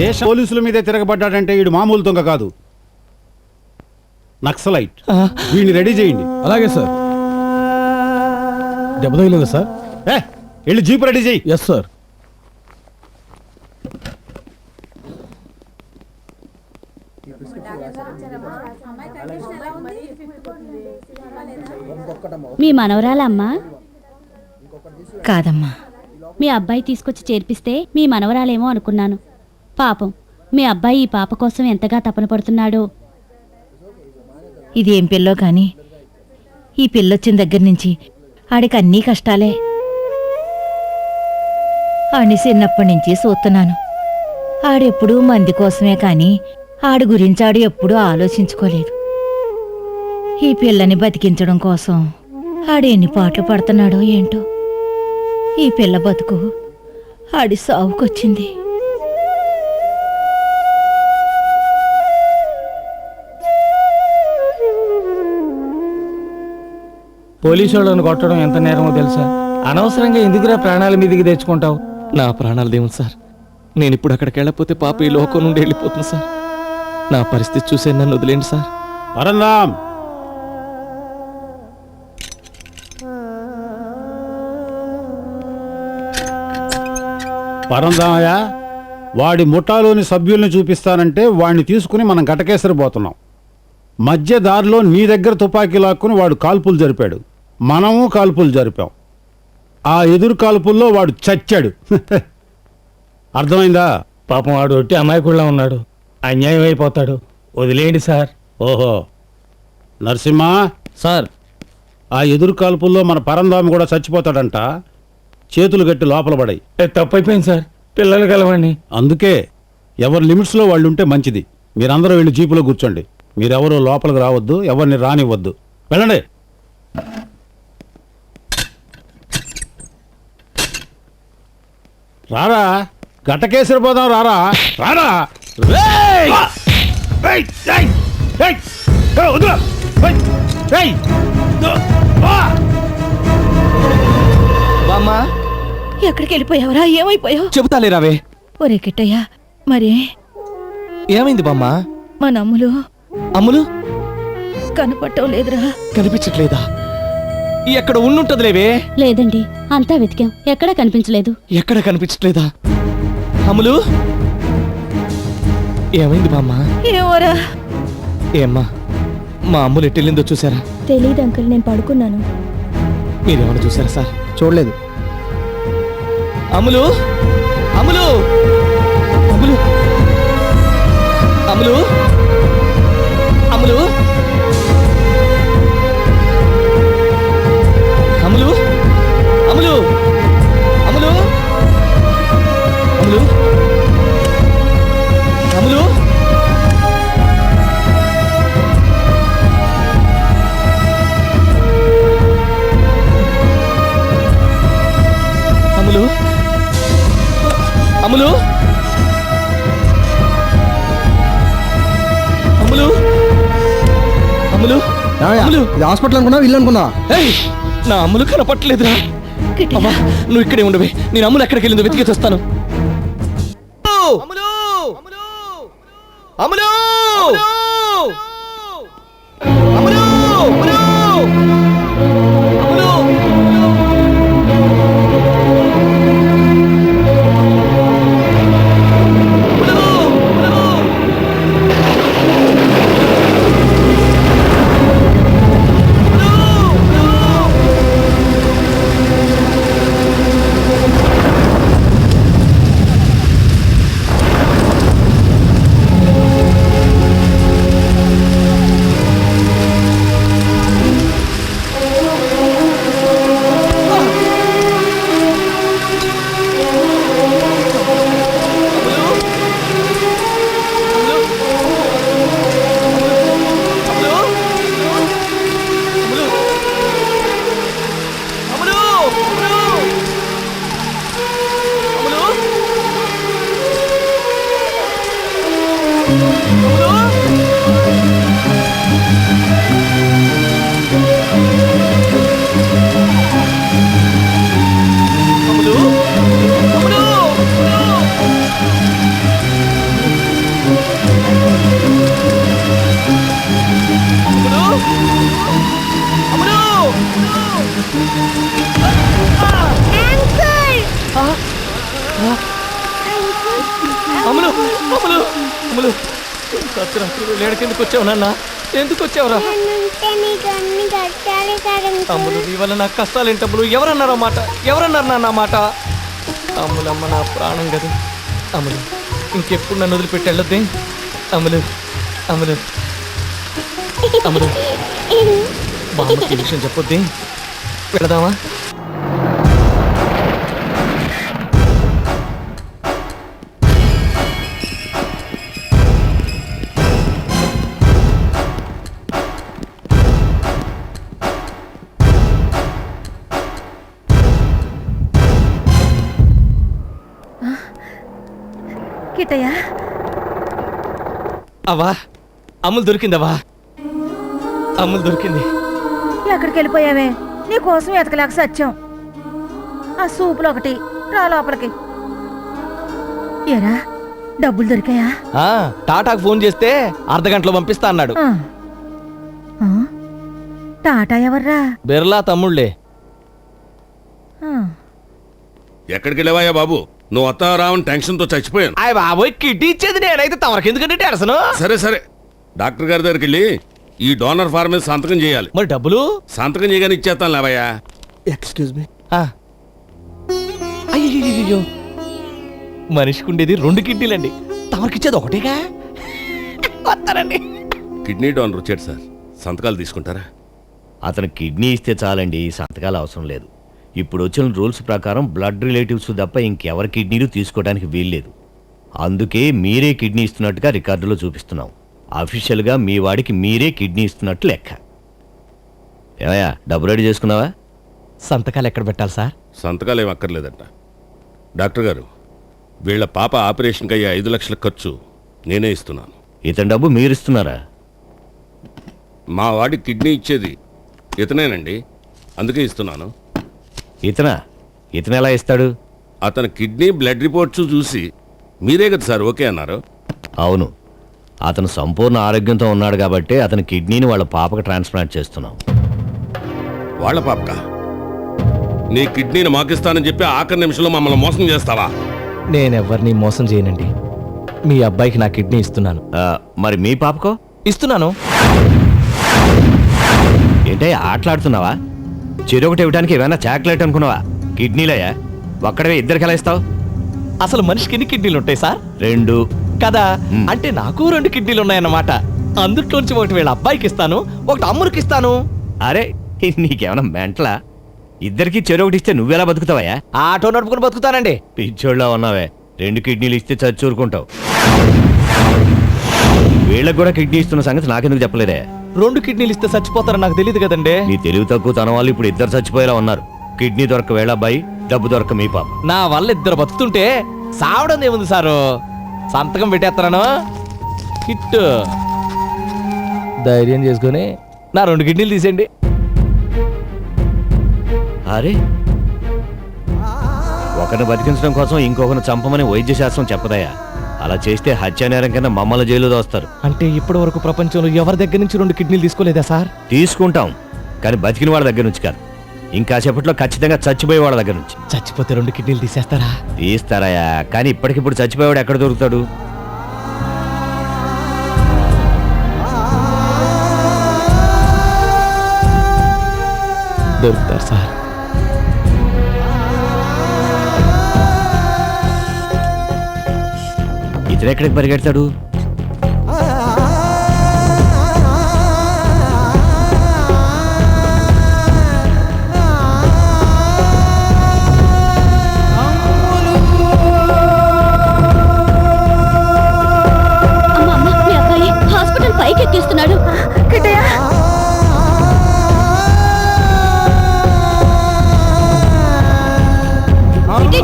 దేశ పోలీసుల మీదే తిరగబడ్డాడంటే వీడు మామూలు దొంగ కాదు, నక్సలైట్. వీడిని రెడీ చేయండి. అలాగే సార్. దెబ్బ తగిలిందా సార్? వెళ్ళి జీప్ రెడీ చేయి. Yes sir. మీ మనవరాలమ్మా? కాదమ్మా. మీ అబ్బాయి తీసుకొచ్చి చేర్పిస్తే మీ మనవరాలేమో అనుకున్నాను. పాపం మీ అబ్బాయి ఈ పాప కోసం ఎంతగా తపన పడుతున్నాడో. ఇది ఏం పిల్లో కానీ ఈ పిల్లొచ్చిన దగ్గర నుంచి ఆడికి అన్నీ కష్టాలే. ఆడిని చిన్నప్పటి నుంచి చూస్తున్నాను. ఆడెప్పుడూ మంది కోసమే కానీ ఆడి గురించి ఆడు ఎప్పుడూ ఆలోచించుకోలేదు. ఈ పిల్లని బతికించడం కోసం ఆడు ఎన్ని పాటలు పడుతున్నాడో ఏంటో. ఈ పిల్ల బతుకు ఆడి సావుకొచ్చింది. పోలీసు వాళ్ళని కొట్టడం ఎంత నేరమో తెలుసా? అనవసరంగా ఎందుకురా ప్రాణాల మీదకి తెచ్చుకుంటావు? నా ప్రాణాలు దేవుని సార్, నేను ఇప్పుడు అక్కడికి వెళ్ళకపోతే పాప ఈ లోకం నుండి వెళ్ళిపోతుంది సార్. నా పరిస్థితి చూసే నన్ను వదిలేండి సార్. పరందాం, పరందామయ్య, వాడి ముఠాలోని సభ్యుల్ని చూపిస్తానంటే వాడిని తీసుకుని మనం గటకేసరి పోతున్నాం. మధ్య దారిలో నీ దగ్గర తుపాకీ లాక్కుని వాడు కాల్పులు జరిపాడు, మనము కాల్పులు జరిపాం. ఆ ఎదురు కాల్పుల్లో వాడు చచ్చాడు. అర్థమైందా? పాపం వాడు ఒట్టి అమాయకుడిలా ఉన్నాడు, అన్యాయం అయిపోతాడు, వదిలేయండి సార్. ఓహో, నరసింహ సార్, ఆ ఎదురు కాల్పుల్లో మన పరందామి కూడా చచ్చిపోతాడంట. చేతులు గట్టి లోపల పడాయి. తప్పైపోయింది సార్, పిల్లలు కలవండి. అందుకే ఎవరి లిమిట్స్లో వాళ్ళు ఉంటే మంచిది. మీరందరూ వెళ్ళి జీపులో కూర్చోండి. మీరెవరూ లోపలికి రావద్దు, ఎవరిని రానివ్వద్దు. వెళ్ళండి. రారా, గట్టకేసరి పోదాం. రారా రారా. బామ్మా, ఎక్కడికి వెళ్ళిపోయావరా? ఏమైపోయావు? చెబుతాలే రావే. ఒరే కిట్టయ్య, మరి ఏమైంది బామ్మా? మన అమ్ములు కనపట్టం లేదురా. కనిపించట్లేదా? ఎక్కడ ఉండుంటదిలేవే. లేదండి, అంతా వెతికాం, ఎక్కడా కనిపించలేదు. ఎక్కడ కనిపించట్లేదా? అమ్ములు ఏమైంది బామ్మా? ఏమోరా. ఏమ్మా, మా అమ్ములు ఎట్టెళ్ళిందో చూసారా? తెలీదు అంకుల్, నేను పడుకున్నాను. మీరేమన్నా చూసారా సార్? చూడలేదు. అమ్ములు అమ్ములు అమ్ములు అమ్ములు అమ్ములు అమ్ములు అమ్ములు అమ్ములు అమ్ములు అమ్ములు అమ్ములు అమ్ములు అమ్ములు అమ్ములు అమ్ములు హాస్పిటల్ అనుకున్నా, ఇల్లు అనుకున్నా. నా అమ్ములు కనపట్లేదురా. అమ్మా, నువ్వు ఇక్కడే ఉండవే, నేను అమ్ములు ఎక్కడికి వెళ్ళిందో వెతికి తెస్తాను. అమ్ములు అమ్ములు అమ్ములు అమ్ములు అమ్ములు అమ్ములు రాత్రి లేడకెందుకు వచ్చావు నాన్న? ఎందుకు వచ్చావురా? అమ్ములు, నీ వల్ల నాకు కష్టాలేంటి అమ్ములు? ఎవరన్నారో మాట? ఎవరన్నారు నాన్న మాట? అమ్ములమ్మ నా ప్రాణం కదా. అమ్ములు, ఇంకెప్పుడు నన్ను వదిలిపెట్టి వెళ్ళొద్దే. అమ్ములు అమ్ములు అమ్ములు, బామ్మకి ఈ విషయం చెప్పొద్దే. వెళదామా? కిట్టయ్యా, అవా, అమ్ములు దొరికిందవా, అమ్ములు దొరికింది. ఎక్కడికి వెళ్ళిపోయావే? నీ కోసం ఎతకలేక సత్యం. ఆ సూపులు ఒకటి రా లోపలికి. ఏరా డబ్బులు దొరికాయా? టాటాకు ఫోన్ చేస్తే అర్ధగంటలో పంపిస్తా అన్నాడు. టాటా ఎవర్రా? బిర్లా తమ్ముళ్ళే. ఎక్కడికి వెళ్ళావయ్యా బాబు? నువ్వు వస్తావా రావని టెన్షన్తో చచ్చిపోయాను. అయ్య బాబోయ్, కిడ్నీ ఇచ్చేది నేనైతే తమరికి ఎందుకంటే టెన్షన్. సరే సరే, డాక్టర్ గారి దగ్గరికి వెళ్ళి ఈ డోనర్ ఫార్మ్ మీద సంతకం చేయాలి. మరి డబ్బులు? సంతకం చేయగానే ఇచ్చేస్తాను లేవయ్యా. Excuse me. అయ్యో, మనిషికి ఉండేది 2 కిడ్నీలండి, తమరికి ఇచ్చేది ఒకటేగా. వస్తానండి. కిడ్నీ డోనర్ వచ్చాడు సార్, సంతకాలు తీసుకుంటారా? అతను కిడ్నీ ఇస్తే చాలండి, సంతకాలు అవసరం లేదు. ఇప్పుడు వచ్చిన రూల్స్ ప్రకారం బ్లడ్ రిలేటివ్స్ తప్ప ఇంకెవరి కిడ్నీలు తీసుకోవడానికి వీల్లేదు. అందుకే మీరే కిడ్నీ ఇస్తున్నట్టుగా రికార్డులో చూపిస్తున్నాం. అఫీషియల్గా మీ వాడికి మీరే కిడ్నీ ఇస్తున్నట్టు లెక్క. ఏమయ్యా, డబ్బు రెడీ చేసుకున్నావా? సంతకాలు ఎక్కడ పెట్టాలి సార్? సంతకాలు ఏం అక్కర్లేదంట. డాక్టర్ గారు, వీళ్ళ పాప ఆపరేషన్కి అయ్యే 5 లక్షల ఖర్చు నేనే ఇస్తున్నాను. ఇతని డబ్బు మీరు ఇస్తున్నారా? మా వాడి కిడ్నీ ఇచ్చేది ఇతనేనండి, అందుకే ఇస్తున్నాను. ఇతను ఎలా ఇస్తాడు? అతని కిడ్నీ బ్లడ్ రిపోర్ట్స్ చూసి మీరే కదా సార్ ఓకే అన్నారు. అవును, అతను సంపూర్ణ ఆరోగ్యంతో ఉన్నాడు కాబట్టి అతని కిడ్నీని వాళ్ళ పాపకు ట్రాన్స్ప్లాంట్ చేస్తున్నాం. వాళ్ళ పాపక? నీ కిడ్నీని మాకిస్తానని చెప్పి ఆఖరి నిమిషంలో మమ్మల్ని మోసం చేస్తావా? నేనెవరిని మోసం చేయనండి. మీ అబ్బాయికి నా కిడ్నీ ఇస్తున్నాను. మరి మీ పాపకో? ఇస్తున్నాను. ఏంటే ఆటలాడుతున్నావా? చెరొకటి ఇవ్వడానికి ఏమైనా చాక్లెట్ అనుకున్నావా? కిడ్నీలయ్యా, ఒక్కడే ఇద్దరికి ఎలా ఇస్తావు? అసలు మనిషికి ఎన్ని కిడ్నీలు ఉంటాయి సార్? 2 కదా, అంటే నాకు 2 కిడ్నీలు ఉన్నాయన్నమాట. అందులోంచి ఒకటి వీళ్ళ అబ్బాయికి ఇస్తాను, ఒకటి అమ్మురికి ఇస్తాను. అరే, నీకేమన్నా మెంటలా? ఇద్దరికి చెరొకటి ఇస్తే నువ్వెలా బతుకుతావయ్యా? ఆటో నడుపుకుని బతుకుతానండి. పిచ్చోళ్ళ ఉన్నావే, 2 కిడ్నీలు ఇస్తే చచ్చూరుకుంటావు. వీళ్ళకి కూడా కిడ్నీ ఇస్తున్న సంగతి నాకెందుకు చెప్పలేదే? 2 కిడ్నీలు ఇస్తే చచ్చిపోతారని నాకు తెలియదు కదండి. నీ తెలివి తక్కువ తన వాళ్ళు ఇప్పుడు ఇద్దరు చచ్చిపోయేలా ఉన్నారు. కిడ్నీ దొరక వేళ అబ్బాయి, డబ్బు దొరక మీ పాప. నా వల్ల 2 బతుకుతుంటే సావడం ఏముంది సారు? సంతకం పెట్టేస్తాను. కిట్ ధైర్యం చేసుకుని నా 2 కిడ్నీలు తీసేయండి. అరే, ఒకరిని బతికించడం కోసం ఇంకొకరిని చంపమని వైద్య శాస్త్రం చెప్పదయా? అలా చేస్తే హత్యానేరం కింద మమ్మల్ని జైలు దోస్తారు. అంటే ఇప్పటి వరకు ప్రపంచంలో ఎవరి దగ్గర నుంచి 2 కిడ్నీలు తీసుకోలేదా సార్? తీసుకుంటాం, కానీ బతికిన వాళ్ళ దగ్గర నుంచి కాదు. ఇంకా సేపట్లో ఖచ్చితంగా చచ్చిపోయే వాళ్ళ దగ్గర నుంచి. చచ్చిపోతే 2 కిడ్నీలు తీసేస్తారా? తీస్తారయా, కానీ ఇప్పటికిప్పుడు చచ్చిపోయేవాడు ఎక్కడ దొరుకుతాడు? దొరుకుతారు సార్. ఇతను ఎక్కడికి పరిగెడతాడు? మీ అబ్బాయి హాస్పిటల్ పైకి ఎక్కిస్తున్నాడు.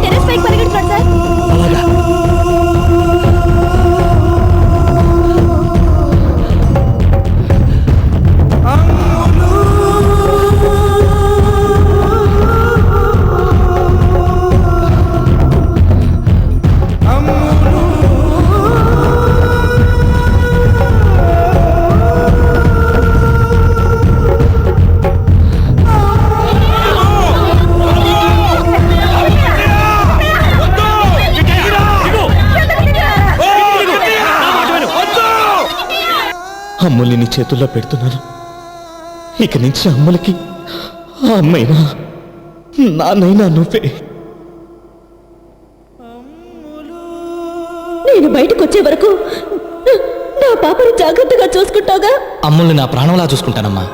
టెరెస్ పైకి పరిగెడుతున్నాడు సార్. అమ్ముల్ని నీ చేతుల్లో పెడుతున్నాను. ఇక నుంచి అమ్ములకి అమ్మైనా నాన్నైనా నువ్వే. నేను బయటకు వచ్చే వరకు నా పాపని జాగ్రత్తగా చూసుకుంటాగా? అమ్ముల్ని నా ప్రాణంలా చూసుకుంటానమ్మా.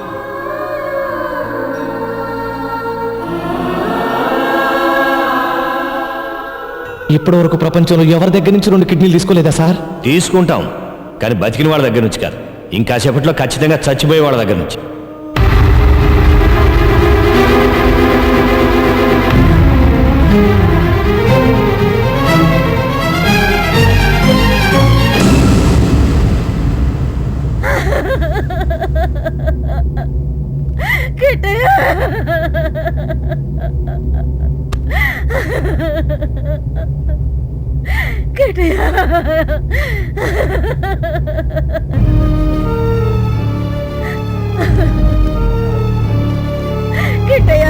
ఇప్పటి వరకు ప్రపంచంలో ఎవరి దగ్గర నుంచి 2 కిడ్నీలు తీసుకోలేదా సార్? తీసుకుంటాం, కానీ బతికిన వాళ్ళ దగ్గర నుంచి కాదు. ఇంకా సేపట్లో ఖచ్చితంగా చచ్చిపోయే వాళ్ళ దగ్గర నుంచి. కిట్టయ్య కిట్టయ్య కిట్టయ్య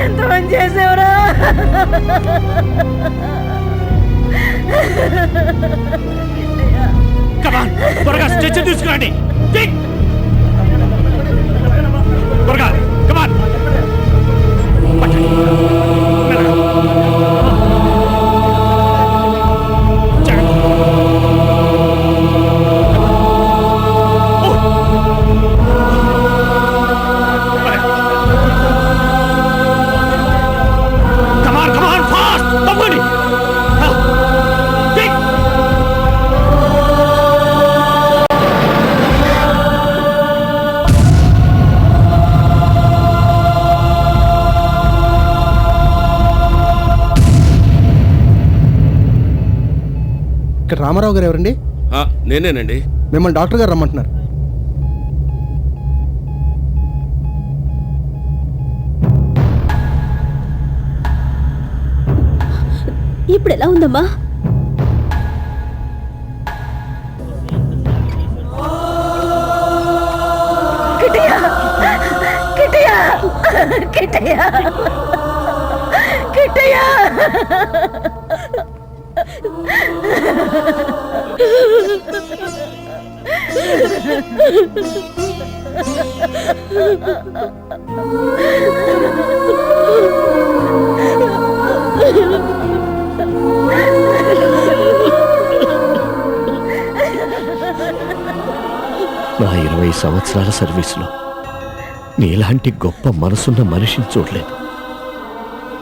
ఎంత మంది చేసేవరా త్వరగా స్ట్రెచర్ తీసుకురండి త్వరగా కమాన్ ఇక్కడ రామారావు గారు ఎవరండి? నేనేనండి. మిమ్మల్ని డాక్టర్ గారు రమ్మంటున్నారు. ఇప్పుడు ఎలా ఉందమ్మా? కిట్టయ్య కిట్టయ్య కిట్టయ్య కిట్టయ్య నా 20 సంవత్సరాల సర్వీసులో నీలాంటి గొప్ప మనసున్న మనిషిని చూడలేదు.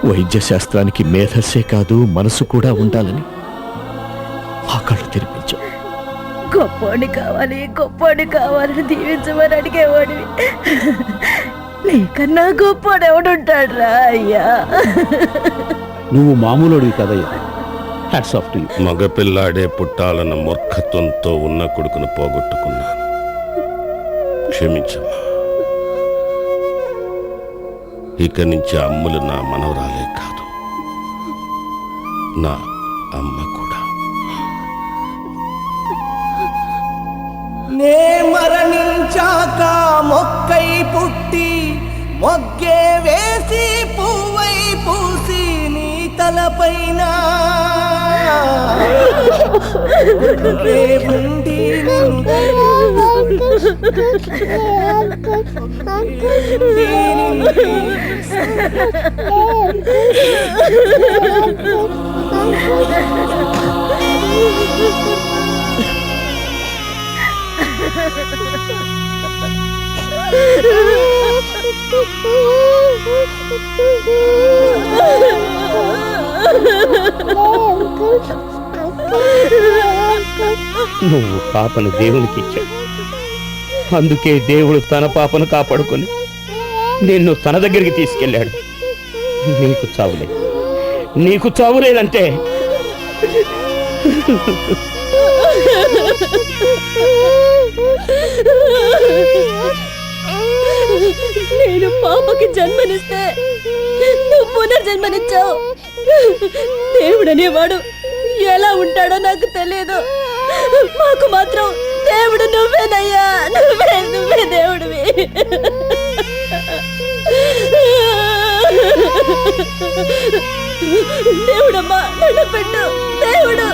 వైద్య శాస్త్రానికి మేధస్సే కాదు మనసు కూడా ఉండాలని ఆ కళ్ళు తెరిపించావు. గొప్పోడి కావాలని దీవించమని అడిగేవాడివి. నీకన్నా గొప్పోడు ఎవడుంటాడు రా అయ్యా. నువ్వు మామూలుడివి కదయ్యా. Hats off to you. మగపిల్లాడే పుట్టాలన్న మూర్ఖత్వంతో ఉన్న కొడుకును పోగొట్టుకున్నాను. క్షమించమ్మా. ఇక నుంచి అమ్ములు నా మనవరాలే కాదు, నా అమ్మ కూడా. నే మరణించాక మొక్కై పుట్టి మొగ్గే వేసి పువ్వై పూసి నీ తలపైన రేవుండి నువ్వు పాపను దేవునికి ఇచ్చాడు. అందుకే దేవుడు తన పాపను కాపాడుకొని నిన్ను తన దగ్గరికి తీసుకెళ్ళాడు. నీకు చావులేదంటే నేను పాపకి జన్మనిస్తే నువ్వు పునర్జన్మనిచ్చావు. దేవుడనేవాడు ఎలా ఉంటాడో నాకు తెలియదు. మాకు మాత్రం దేవుడు నువ్వేనయ్యా. నువ్వే దేవుడివి. దేవుడమ్మా నన్ను పెట్టు. దేవుడు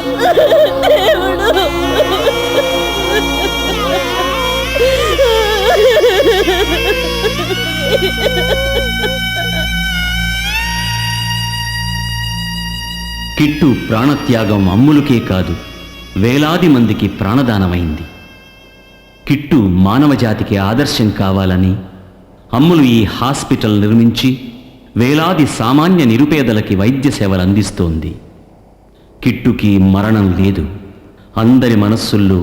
కిట్టు ప్రాణత్యాగం అమ్ములకే కాదు వేలాది మందికి ప్రాణదానమైంది. కిట్టు మానవజాతికి ఆదర్శం కావాలని అమ్ములు ఈ హాస్పిటల్ నిర్మించి వేలాది సామాన్య నిరుపేదలకి వైద్య సేవలు అందిస్తోంది. కిట్టుకి మరణం లేదు. అందరి మనస్సుల్లో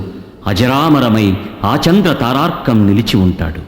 అజరామరమై ఆచంద్ర తారార్కం నిలిచి ఉంటాడు.